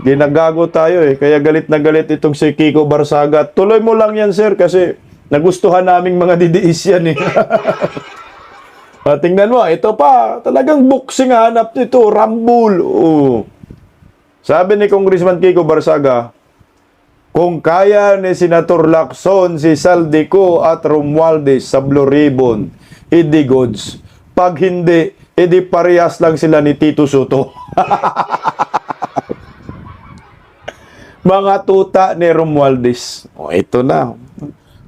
Ginagago tayo eh. Kaya galit na galit itong si Kiko Barsaga. Tuloy mo lang yan, sir, kasi nagustuhan naming mga didiis yan eh. Tingnan mo, ito pa. Talagang boxing hanap nito. Rambul. Sabi ni Congressman Kiko Barsaga, kung kaya ni Senator Lacson, si Saldico at Romualdez sa Blue Ribbon, hindi goods. Pag hindi, edi parehas lang sila ni Tito Soto. Mga tuta ni Romualdez. Ito na.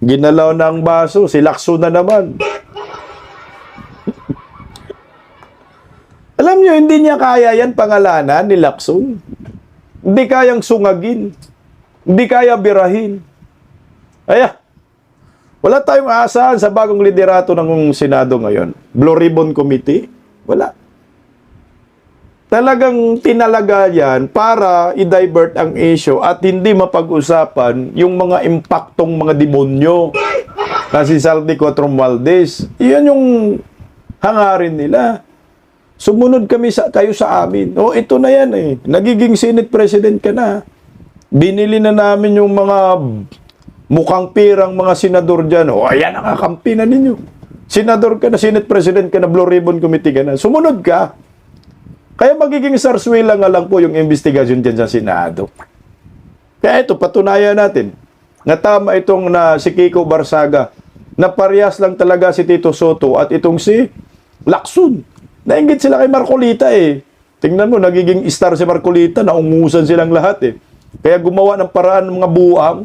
Ginalaw na ang baso. Si Lacson na naman. Alam nyo, hindi niya kaya yan pangalanan ni Lacson. Hindi kayang sungagin. Hindi kaya birahin. Wala tayong aasahan sa bagong liderato ng Senado ngayon. Blue Ribbon Committee? Wala. Talagang tinalaga yan para i-divert ang issue at hindi mapag-usapan yung mga impaktong mga demonyo na si Saldico at Romualdez. Iyan yung hangarin nila. Sumunod kayo sa amin. Ito na yan eh. Nagiging Senate President ka na. Binili na namin yung mga mukhang pirang mga senador dyan. Ayan, nakakampi na ninyo. Senador ka na, Senate President ka na, Blue Ribbon Committee ka na. Sumunod ka. Kaya magiging sarswela nga lang po yung investigasyon dyan sa Senado. Kaya ito, patunayan natin. Nga tama itong na si Kiko Barsaga, na parehas lang talaga si Tito Soto at itong si Lacson. Nainggit sila kay Marcolita eh. Tingnan mo, nagiging star si Marcolita, naungusan silang lahat eh. Kaya gumawa ng paraan ng mga buang.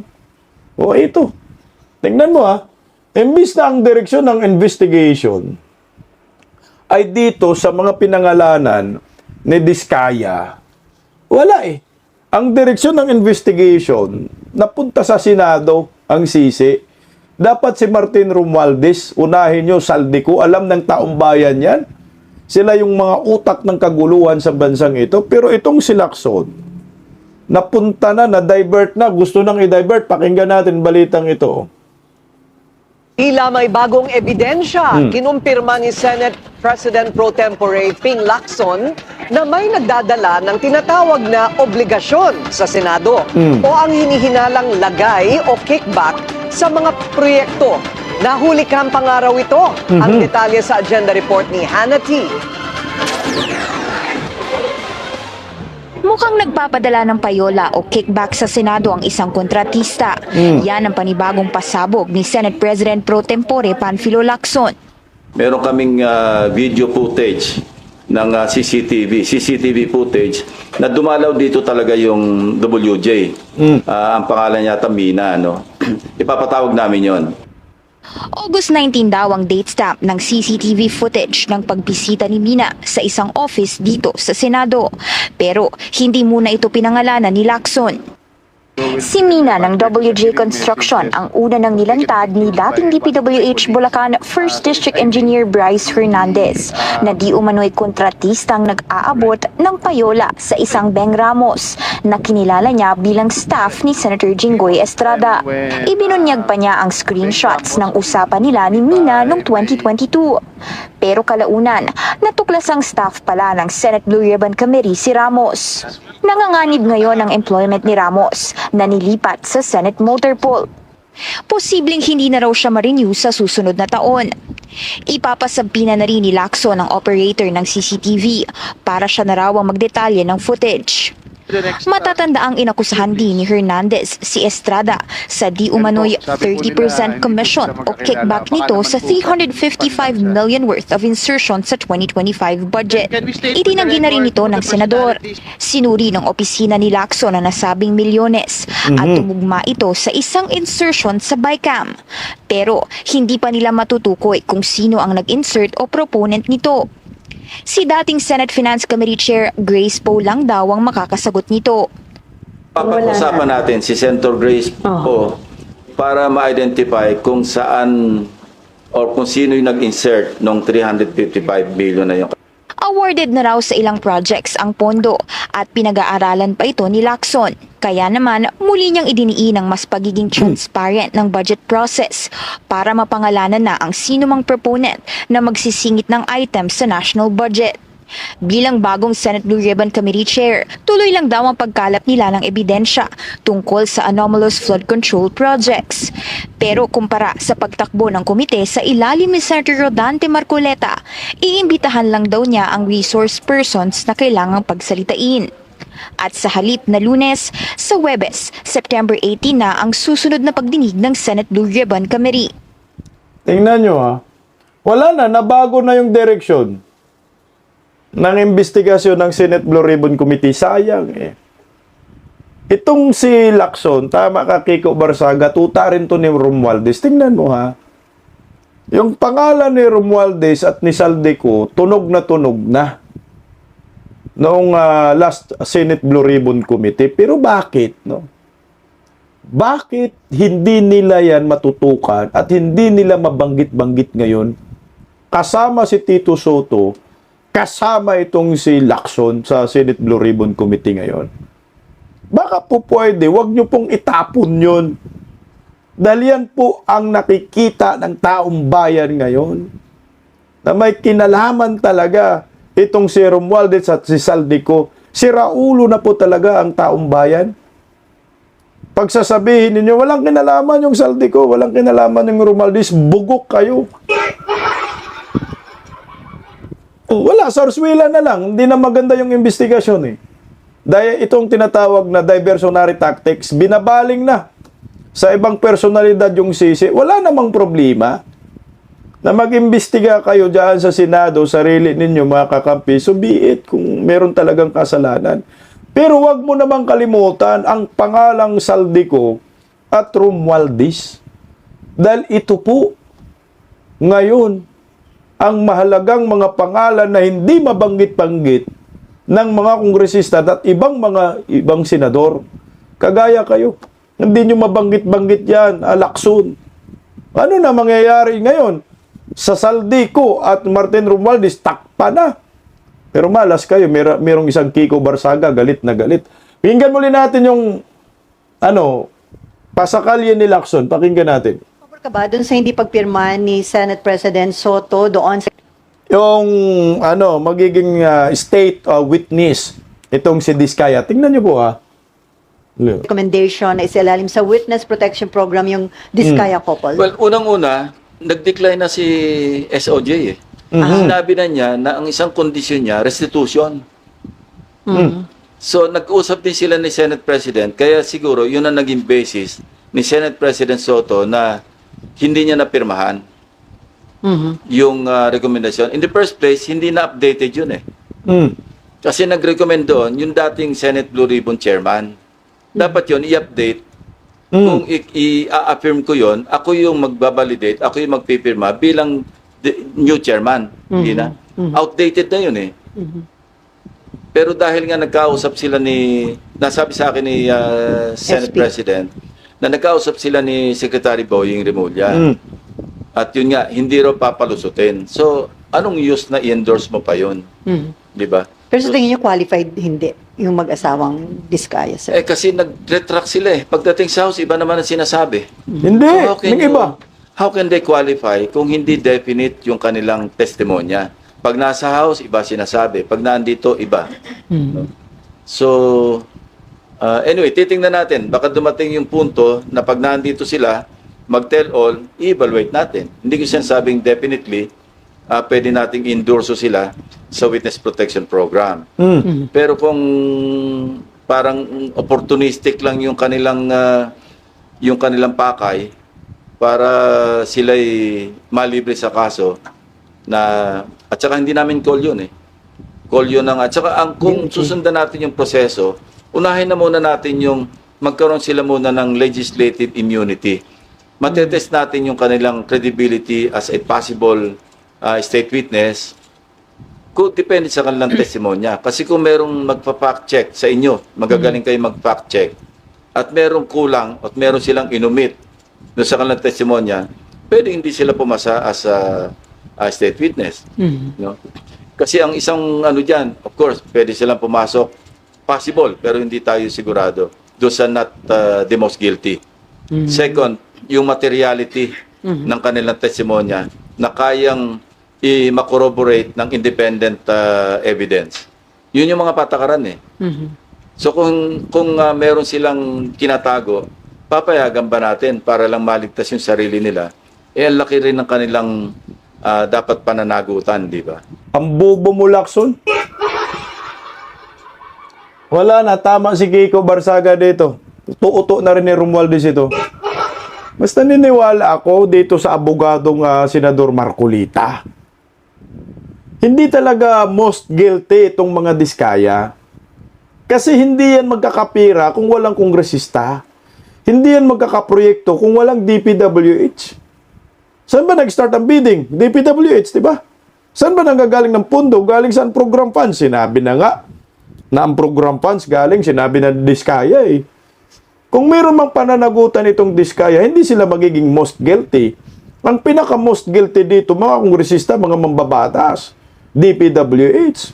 Ito. Tingnan mo ha. Imbis na ang direksyon ng investigation ay dito sa mga pinangalanan ni Diskaya, wala eh. Ang direksyon ng investigation napunta sa Senado ang sisi. Dapat si Martin Romualdez, unahin nyo, Saldico, alam ng taong bayan yan. Sila yung mga utak ng kaguluhan sa bansang ito. Pero itong si Lacson, napunta na-divert na, gusto nang i-divert. Pakinggan natin balitang ito. Tila may bagong ebidensya. Kinumpirma ni Senate President Pro Tempore Ping Lacson na may nagdadala ng tinatawag na obligasyon sa Senado o ang hinihinalang lagay o kickback sa mga proyekto. Nahuli kang pangaraw ito. Ang detalye sa agenda report ni Hannah T. Mukhang nagpapadala ng payola o kickback sa Senado ang isang kontratista. Yan ang panibagong pasabog ni Senate President Pro Tempore Panfilo Lacson. Meron kaming video footage ng CCTV footage na dumalaw dito talaga yung WJ. Ang pangalan niya Mina, no? Ipapatawag namin yon. August 19 daw ang date stamp ng CCTV footage ng pagbisita ni Mina sa isang office dito sa Senado. Pero hindi muna ito pinangalanan ni Lacson. Si Mina ng WJ Construction ang una ng nilantad ni dating DPWH Bulacan 1st District Engineer Bryce Hernandez na di umano'y kontratistang nag-aabot ng payola sa isang Beng Ramos na kinilala niya bilang staff ni Senator Jinggoy Estrada. Ibinunyag pa niya ang screenshots ng usapan nila ni Mina noong 2022. Pero kalaunan, natuklas ang staff pala ng Senate Blue Ribbon Committee si Ramos. Nanganganib ngayon ang employment ni Ramos na nilipat sa Senate Motor Pool. Posibleng hindi na raw siya ma-renew sa susunod na taon. Ipapasampi na rin ni Lacson ang operator ng CCTV para siya na raw ang magdetalye ng footage. Matatanda ang inakusahan din ni Hernandez si Estrada sa di umano'y 30% commission o kickback nito sa 355 million worth of insertion sa 2025 budget. Itinanggi na rin ito ng senador. Sinuri ng opisina ni Lacson na nasabing milyones at tumugma ito sa isang insertion sa BICAM. Pero hindi pa nila matutukoy kung sino ang nag-insert o proponent nito. Si dating Senate Finance Committee Chair Grace Poe lang daw ang makakasagot nito. Papag-usapan natin si Senator Grace Poe para ma-identify kung saan or kung sino yung nag-insert ng 355 billion na yun. Awarded na raw sa ilang projects ang pondo at pinag-aaralan pa ito ni Lacson. Kaya naman muli niyang idiniin ang mas pagiging transparent ng budget process para mapangalanan na ang sinumang proponent na magsisingit ng items sa national budget. Bilang bagong Senate Blue Ribbon Committee Chair, tuloy lang daw ang pagkalap nila ng ebidensya tungkol sa anomalous flood control projects. Pero kumpara sa pagtakbo ng komite sa ilalim ni Senator Rodante Marcoleta, iimbitahan lang daw niya ang resource persons na kailangang pagsalitain. At sa halip na Lunes, sa Huwebes, September 18 na ang susunod na pagdinig ng Senate Blue Ribbon Committee. Tingnan nyo ha. Wala na, nabago na yung direksyon ng investigasyon ng Senate Blue Ribbon Committee. Sayang eh. Itong si Lacson, tama ka Kiko Barsaga, tuta rin to ni Romualdez. Tingnan mo ha. Yung pangalan ni Romualdez at ni Saldico, tunog na. Noong last Senate Blue Ribbon Committee. Pero bakit? No? Bakit hindi nila yan matutukan at hindi nila mabanggit-banggit ngayon? Kasama si Tito Soto, kasama itong si Lacson sa Senate Blue Ribbon Committee ngayon. Baka po pwede, wag nyo pong itapon yun. Dahil yan po ang nakikita ng taong bayan ngayon. Na may kinalaman talaga itong si Romualdez at si Saldico. Si Raulo na po talaga ang taong bayan. Pagsasabihin ninyo, walang kinalaman yung Saldico, walang kinalaman yung Romualdez, bugok kayo. Wala, sourcewilla na lang. Hindi na maganda yung investigasyon eh. Dahil itong tinatawag na diversionary tactics, binabaling na sa ibang personalidad yung sisi. Wala namang problema na mag-imbestiga kayo dyan sa Senado, sarili ninyo mga kakampi, so be it kung meron talagang kasalanan. Pero wag mo namang kalimutan ang pangalang Saldico at Romualdez. Dahil ito po, ngayon, ang mahalagang mga pangalan na hindi mabanggit-banggit ng mga kongresista at ibang senador. Kagaya kayo, hindi nyo mabanggit-banggit yan, Lacson. Ano na mangyayari ngayon? Sa Saldico at Martin Romualdez, takpa na. Pero malas kayo, merong isang Kiko Barsaga, galit na galit. Pakinggan muli natin yung, pasakalye ni Lacson. Pakinggan natin. Ka ba doon sa hindi pagpirma ni Senate President Soto doon sa Yung magiging state witness itong si Diskaya. Tingnan niyo po ha. recommendation na isilalim sa Witness Protection Program yung Diskaya couple? Well, unang-una, nag-decline na si SOJ eh. Sinabi na niya na ang isang kondisyon niya, restitution. So, nag-usap din sila ni Senate President, kaya siguro yun ang naging basis ni Senate President Soto na hindi niya napirmahan yung rekomendasyon. In the first place, hindi na updated yun eh. Kasi nag-recommend doon yung dating Senate Blue Ribbon Chairman. Dapat yun, i-update. Kung i-affirm ko yun, ako yung magbabalidate, ako yung magpipirma bilang new chairman. Hindi na. Outdated na yun eh. Pero dahil nga nagkausap sila nasabi sa akin ni Senate SP. President, na nagkausap sila ni Secretary Boying Remulla. At yun nga, hindi raw papalusutin. So, anong use na i-endorse mo pa yun? Di ba? Pero sa tingin niyo qualified hindi yung mag-asawang Diskaya, sir? Kasi nag-retract sila eh. Pagdating sa House, iba naman ang sinasabi. Hindi, may iba. How can they qualify kung hindi definite yung kanilang testimonya? Pag nasa House, iba sinasabi. Pag nandito, iba. No? So, anyway, titingnan natin. Baka dumating yung punto na pag nandito sila, mag-tell all, i-evaluate natin. Hindi ko sinasabing definitely, pwede nating endorso sila sa Witness Protection Program. Pero kung parang opportunistic lang yung kanilang pakay para sila'y malibre sa kaso at saka hindi namin call yun eh. Call yun at saka kung susundan natin yung proseso, unahin na muna natin yung magkaroon sila muna ng legislative immunity. Matetest natin yung kanilang credibility as a possible state witness kung depende sa kanilang testimonya. Kasi kung merong magpa-fact check sa inyo, magagaling kayo mag-fact check, at merong kulang at meron silang inumit doon sa kanilang testimonya, pwede hindi sila pumasa as a state witness. No? Kasi ang isang dyan, of course, pwede silang pumasok, possible, pero hindi tayo sigurado. Doon sa not the most guilty. Second, yung materiality ng kanilang testimonya na kayang i-corroborate ng independent evidence. Yun yung mga patakaran eh. So kung meron silang kinatago, papayagan ba natin para lang maligtas yung sarili nila? Ang laki rin ng kanilang dapat pananagutan, di ba? Ang bobo mo, Lacson. Wala na, tama si Kiko Barsaga dito. Tuto na rin ni Romualdez ito. Basta niniwala ako dito sa abogadong Senador Marcolita. Hindi talaga most guilty itong mga Diskaya. Kasi hindi yan magkakapira kung walang kongresista. Hindi yan magkakaproyekto kung walang DPWH. Saan ba nag-start ang bidding? DPWH, di ba? Saan ba nanggagaling ng pundo? Galing saan program funds? Sinabi na nga na ang program funds galing, sinabi na Diskaya eh. Kung mayroon mang pananagutan itong Diskaya, hindi sila magiging most guilty. Ang pinaka-most guilty dito, mga kongresista, mga mambabatas, DPWH.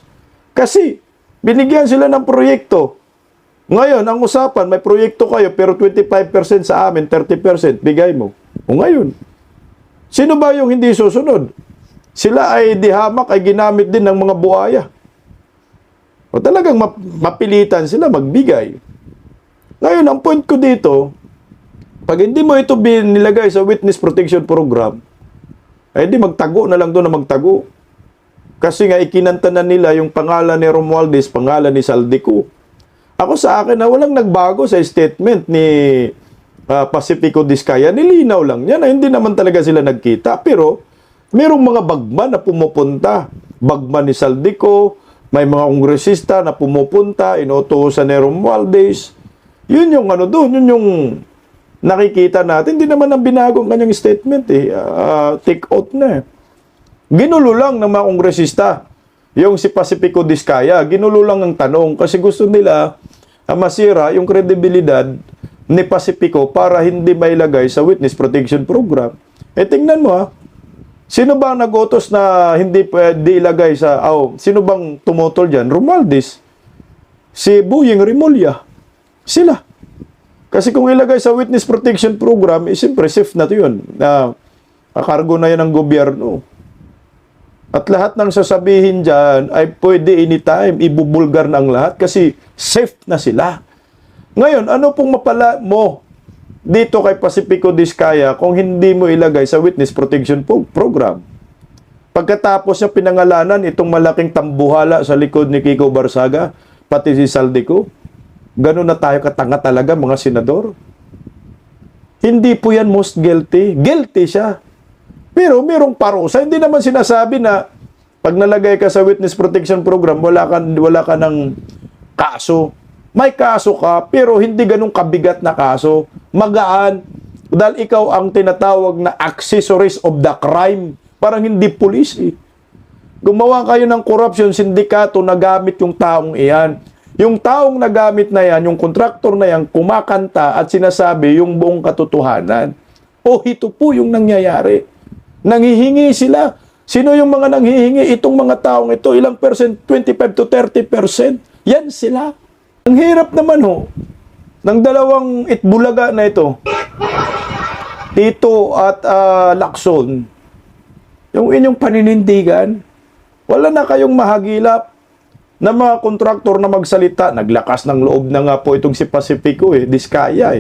Kasi, binigyan sila ng proyekto. Ngayon, ang usapan, may proyekto kayo, pero 25% sa amin, 30% bigay mo. O ngayon, sino ba yung hindi susunod? Sila ay dihamak, ay ginamit din ng mga buhaya. O talagang mapilitan sila magbigay. Ngayon, ang point ko dito, pag hindi mo ito nilagay sa Witness Protection Program, ay di magtago na lang doon na magtago. Kasi nga ikinanta na nila yung pangalan ni Romualdez, pangalan ni Saldico. Ako sa akin na walang nagbago sa statement ni Pacifico Diskaya. Nilinaw lang yan na hindi naman talaga sila nagkita. Pero merong mga bagman na pumupunta. Bagman ni Saldico, may mga kongresista na pumupunta, inutusan ni Romualdez. Yun yung doon, yun yung nakikita natin. Hindi naman ang binago ang kanyang statement eh. Take out na eh. Ginulo lang ng mga kongresista. Yung si Pacifico Diskaya, ginulo lang ang tanong kasi gusto nila masira yung kredibilidad ni Pacifico para hindi mailagay sa Witness Protection Program. Eh tingnan mo sino bang nag-utos na hindi pwede ilagay sa... sino bang tumutol dyan? Romualdez. Si Boying Remulla. Sila. Kasi kung ilagay sa Witness Protection Program, siyempre safe na ito yun. Kakargo na yan ng gobyerno. At lahat ng sasabihin dyan ay pwede anytime, ibubulgar na ang lahat kasi safe na sila. Ngayon, ano pong mapala mo dito kay Pacifico Diskaya kung hindi mo ilagay sa Witness Protection Program? Pagkatapos niya pinangalanan itong malaking tambuhala sa likod ni Kiko Barsaga, pati si Saldico, ganun na tayo katanga talaga mga senador. Hindi po yan most guilty. Guilty siya. Pero merong parusa. Hindi naman sinasabi na pag nalagay ka sa Witness Protection Program, wala ka ng kaso. May kaso ka, pero hindi ganun kabigat na kaso. Magaan. Dahil ikaw ang tinatawag na accessories of the crime. Parang hindi pulis eh. Gumawa kayo ng corruption sindikato na gamit yung taong iyan. Yung taong nagamit na yan, yung kontraktor na yan, kumakanta at sinasabi yung buong katotohanan. O ito po yung nangyayari. Nanghihingi sila. Sino yung mga nanghihingi? Itong mga taong ito, ilang percent? 25 to 30%. Yan sila. Ang hirap naman ho, ng dalawang Itbulaga na ito, Tito at Lacson, yung inyong paninindigan, wala na kayong mahagilap na mga kontraktor na magsalita. Naglakas ng loob na nga po itong si Pacifico Diskaya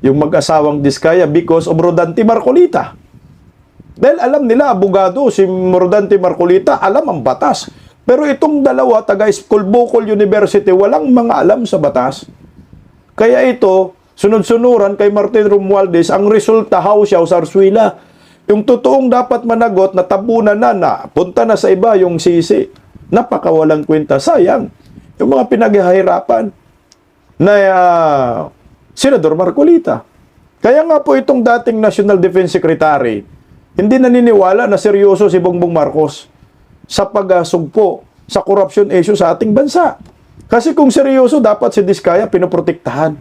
Yung mag-asawang Diskaya because of Rodante Marcolita. Dahil alam nila, abogado, si Rodante Marcolita, alam ang batas. Pero itong dalawa, taga Bocol University, walang mga alam sa batas. Kaya ito, sunod-sunuran kay Martin Romualdez, ang resulta, Hausiaw, Sarsuela. Yung totoong dapat managot, natabunan na, punta na sa iba yung sisi. Napakawalang kwenta. Sayang. Yung mga pinaghihirapan na Senador Marcolita. Kaya nga po itong dating National Defense Secretary, hindi naniniwala na seryoso si Bongbong Marcos sa pagsugpo sa corruption issue sa ating bansa. Kasi kung seryoso, dapat si Diskaya pinoprotektahan.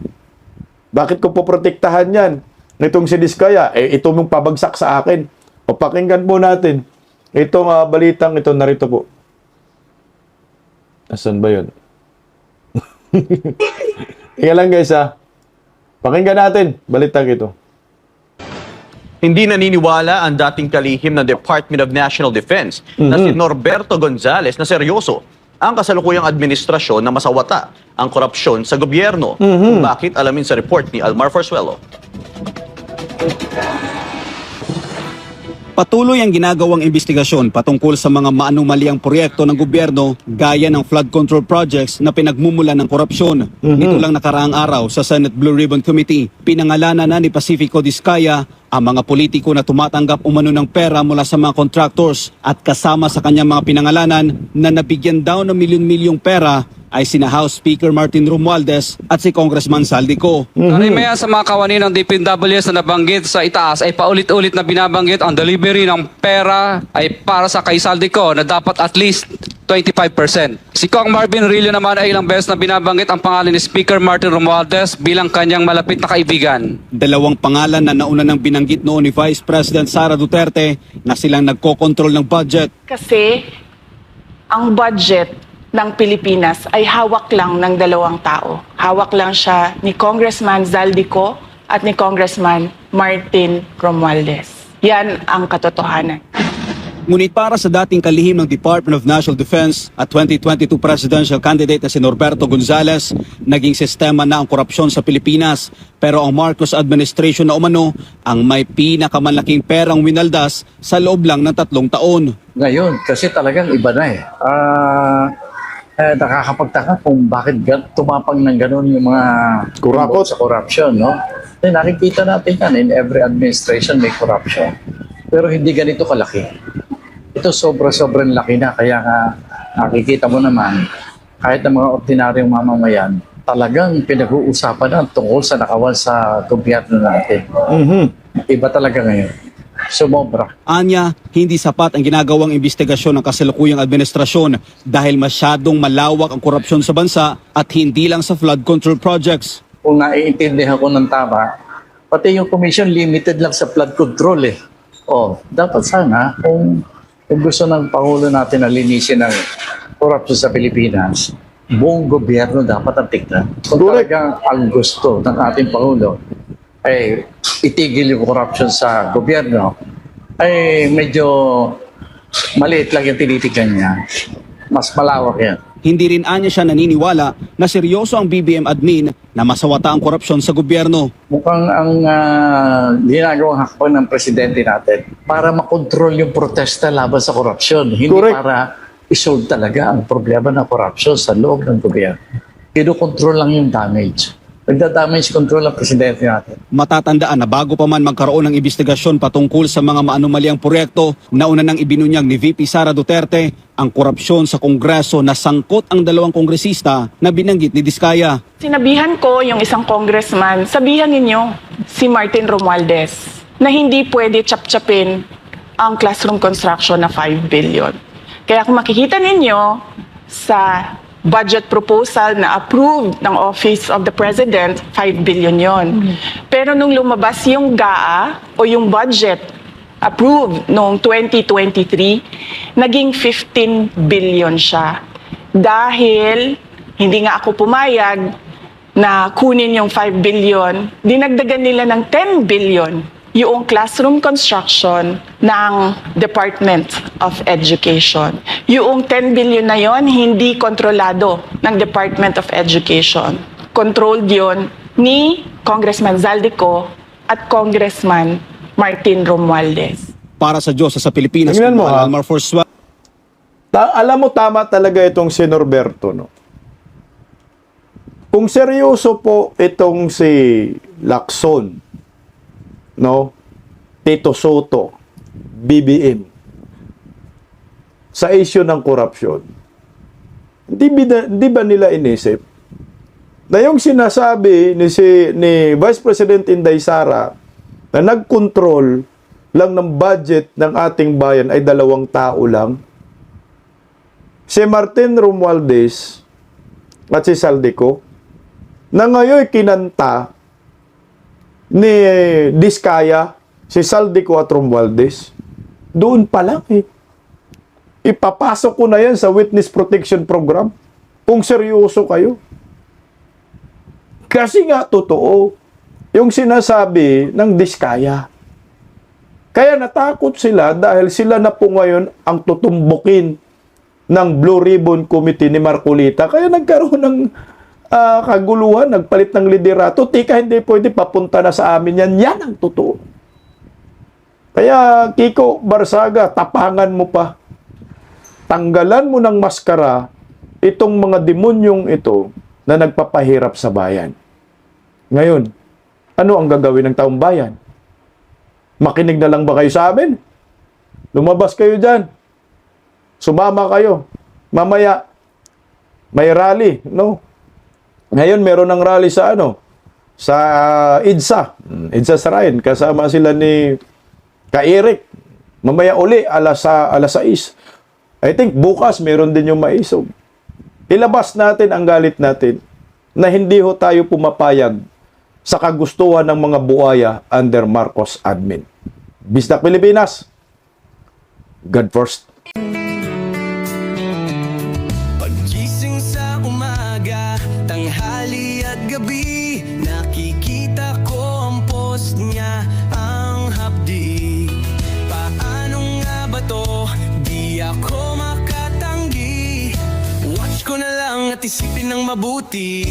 Bakit ko poprotektahan yan? Nitong si Diskaya, ito mong pabagsak sa akin. O pakinggan po natin. Itong balitang ito, narito po. Asan ba yun? Tingnan lang guys Pakinggan natin, balitang ito. Hindi naniniwala ang dating kalihim ng Department of National Defense na si Norberto Gonzales na seryoso ang kasalukuyang administrasyon na masawata ang korupsyon sa gobyerno. Kung bakit, alamin sa report ni Almar Forzuelo. Patuloy ang ginagawang investigasyon patungkol sa mga maanumaliang proyekto ng gobyerno gaya ng flood control projects na pinagmumulan ng korupsyon. Nito lang nakaraang araw sa Senate Blue Ribbon Committee, pinangalanan na ni Pacifico Diskaya ang mga politiko na tumatanggap umano ng pera mula sa mga contractors at kasama sa kanyang mga pinangalanan na nabigyan daw ng milyon-milyong pera ay sina House Speaker Martin Romualdez at si Congressman Saldico. Karamihan sa mga kawani ng DPWS na nabanggit sa itaas ay paulit-ulit na binabanggit ang delivery ng pera ay para sa kay Saldico na dapat at least 25%. Si Kong Marvin Rillo naman ay ilang beses na binabanggit ang pangalan ni Speaker Martin Romualdez bilang kanyang malapit na kaibigan. Dalawang pangalan na nauna nang binanggit noon ni Vice President Sara Duterte na silang nagkokontrol ng budget. Kasi ang budget ng Pilipinas ay hawak lang ng dalawang tao. Hawak lang siya ni Congressman Zaldico at ni Congressman Martin Romualdez. Yan ang katotohanan. Ngunit para sa dating kalihim ng Department of National Defense at 2022 presidential candidate na si Norberto Gonzales, naging sistema na ang korupsyon sa Pilipinas. Pero ang Marcos administration na umano ang may pinakamalaking perang winaldas sa loob lang ng 3 taon. Ngayon, kasi talagang iba na nakakapagtaka kung bakit tumapang ng gano'n yung mga Kurakot sa corruption, no? Nakikita natin yan, in every administration may corruption. Pero hindi ganito kalaki. Ito sobrang laki na, kaya nakikita mo naman, kahit ang mga ordinaryong mamamayan, talagang pinag-uusapan na tungkol sa nakawal sa gobyerno natin. Iba talaga ngayon. Sumobra. Anya, hindi sapat ang ginagawang investigasyon ng kasalukuyang administrasyon dahil masyadong malawak ang korupsyon sa bansa at hindi lang sa flood control projects. Kung naiintindihan ko ng tama, pati yung commission limited lang sa flood control dapat sana kung gusto ng Pangulo natin na linisin ng korupsyon sa Pilipinas, buong gobyerno dapat ang tignan. Kung talagang ang gusto ng ating Pangulo ay itigil yung corruption sa gobyerno, ay medyo maliit lang yung tinitignan niya. Mas malawak yan. Hindi rin anya siya naniniwala na seryoso ang BBM admin na masawata ang korupsyon sa gobyerno. Mukhang ang ginagawang hakbang ng presidente natin para makontrol yung protesta laban sa korupsyon. Hindi para isolve talaga ang problema ng korupsyon sa loob ng gobyerno. Kinokontrol lang yung damage. Nagda-damage control ang presidente natin. Matatandaan na bago pa man magkaroon ng investigasyon patungkol sa mga maanumaliang proyekto, nauna nang ibinunyag ni VP Sara Duterte ang korupsyon sa Kongreso na sangkot ang 2 kongresista na binanggit ni Diskaya. Sinabihan ko yung isang congressman, sabihan ninyo si Martin Romualdez na hindi pwede chap-chapin ang classroom construction na 5 billion. Kaya kung makikita ninyo sa budget proposal na approved ng Office of the President, 5 billion yon. Pero nung lumabas yung GAA o yung budget approved noong 2023, naging 15 billion siya. Dahil hindi nga ako pumayag na kunin yung 5 billion, dinagdagan nila ng 10 billion yung classroom construction ng Department of Education. Yung 10 billion na yon hindi kontrolado ng Department of Education. Controlled yon ni Congressman Zaldico at Congressman Martin Romualdez. Para sa Diyos sa Pilipinas, Tingnan mo, ha? Almar Forswa. Alam mo, tama talaga itong si Norberto, no? Kung seryoso po itong si Lacson, no? Tito Soto, BBM, sa issue ng korupsyon, hindi ba nila inisip na yung sinasabi ni Vice President Inday Sara na nag-control lang ng budget ng ating bayan ay 2 tao lang? Si Martin Romualdez at si Zaldico, na ngayon kinanta ni Diskaya, si Zaldico at Romualdez, doon pa lang ipapasok ko na yan sa Witness Protection Program kung seryoso kayo. Kasi nga totoo yung sinasabi ng Diskaya. Kaya natakot sila dahil sila na po ngayon ang tutumbukin ng Blue Ribbon Committee ni Marcolita. Kaya nagkaroon ng kaguluhan, nagpalit ng liderato. Tika, hindi pwede, papunta na sa amin yan. Yan ang totoo. Kaya, Kiko Barsaga, tapangan mo pa. Tanggalan mo ng maskara itong mga demonyong ito na nagpapahirap sa bayan. Ngayon, ano ang gagawin ng taong bayan? Makinig na lang ba kayo sa amin? Lumabas kayo dyan. Sumama kayo. Mamaya, may rally, no? Ngayon, meron ng rally sa sa EDSA. EDSA Sarayan. Kasama sila ni Ka-Eric. Mamaya uli, alas 6. I think bukas, meron din yung maisog. Ilabas natin ang galit natin na hindi ho tayo pumapayag sa kagustuhan ng mga buhaya under Marcos admin. Bisdak Pilipinas, God first. Paggising sa umaga, tanghali at gabi, nakikita ko ang post niya, ang hapdi. Paano nga ba to? Di ako makatanggi. Watch ko na lang at isipin ng mabuti.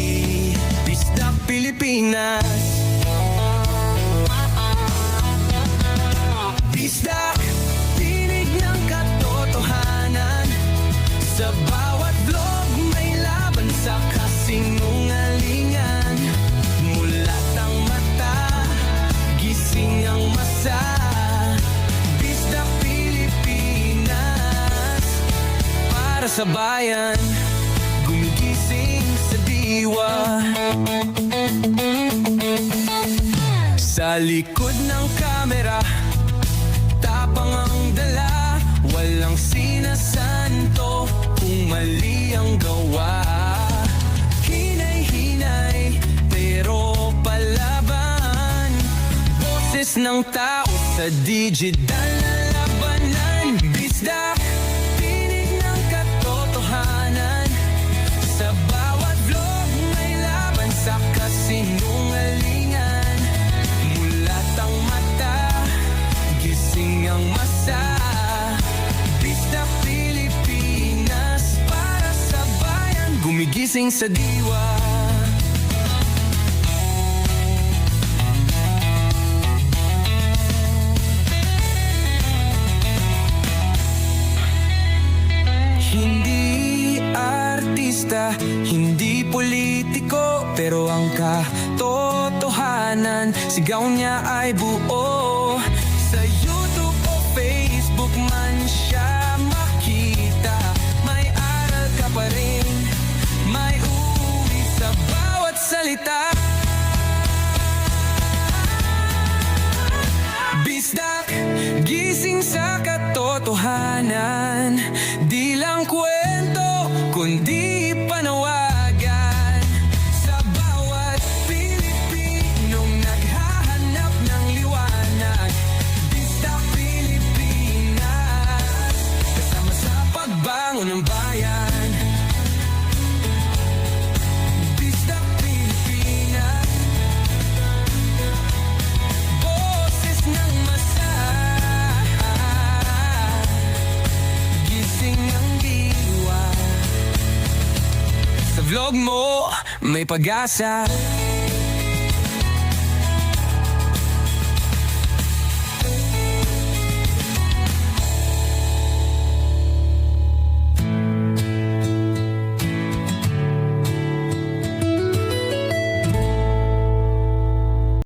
Bisdak Pilipinas. Bisdak, tinig ng katotohanan. Sa bawat vlog may laban sa kasinungalingan. Mulat ang mata, gising ang masa. Bisdak Pilipinas, para sa bayan, gumigising sa diwa. Sa likod ng kamera, tapang ang dala, walang sinasanto kung mali ang gawa. Hinay-hinay, pero palaban. Boses ng tao sa digital na labanan. Bisdak, tinig ng katotohanan. Sa bawat vlog may laban sa kasinungalingan. Mulat ang mata, gising ang masa. Bisdak Pilipinas, para sa bayan, gumigising sa diwa. Hindi artista, hindi politiko, pero ang katotohanan, sigaw niya ay buo. Sa YouTube o Facebook man siya makita, may aral ka pa rin, may uwi sa bawat salita. Bisdak, gising sa katotohanan, di mo, may pag-asa.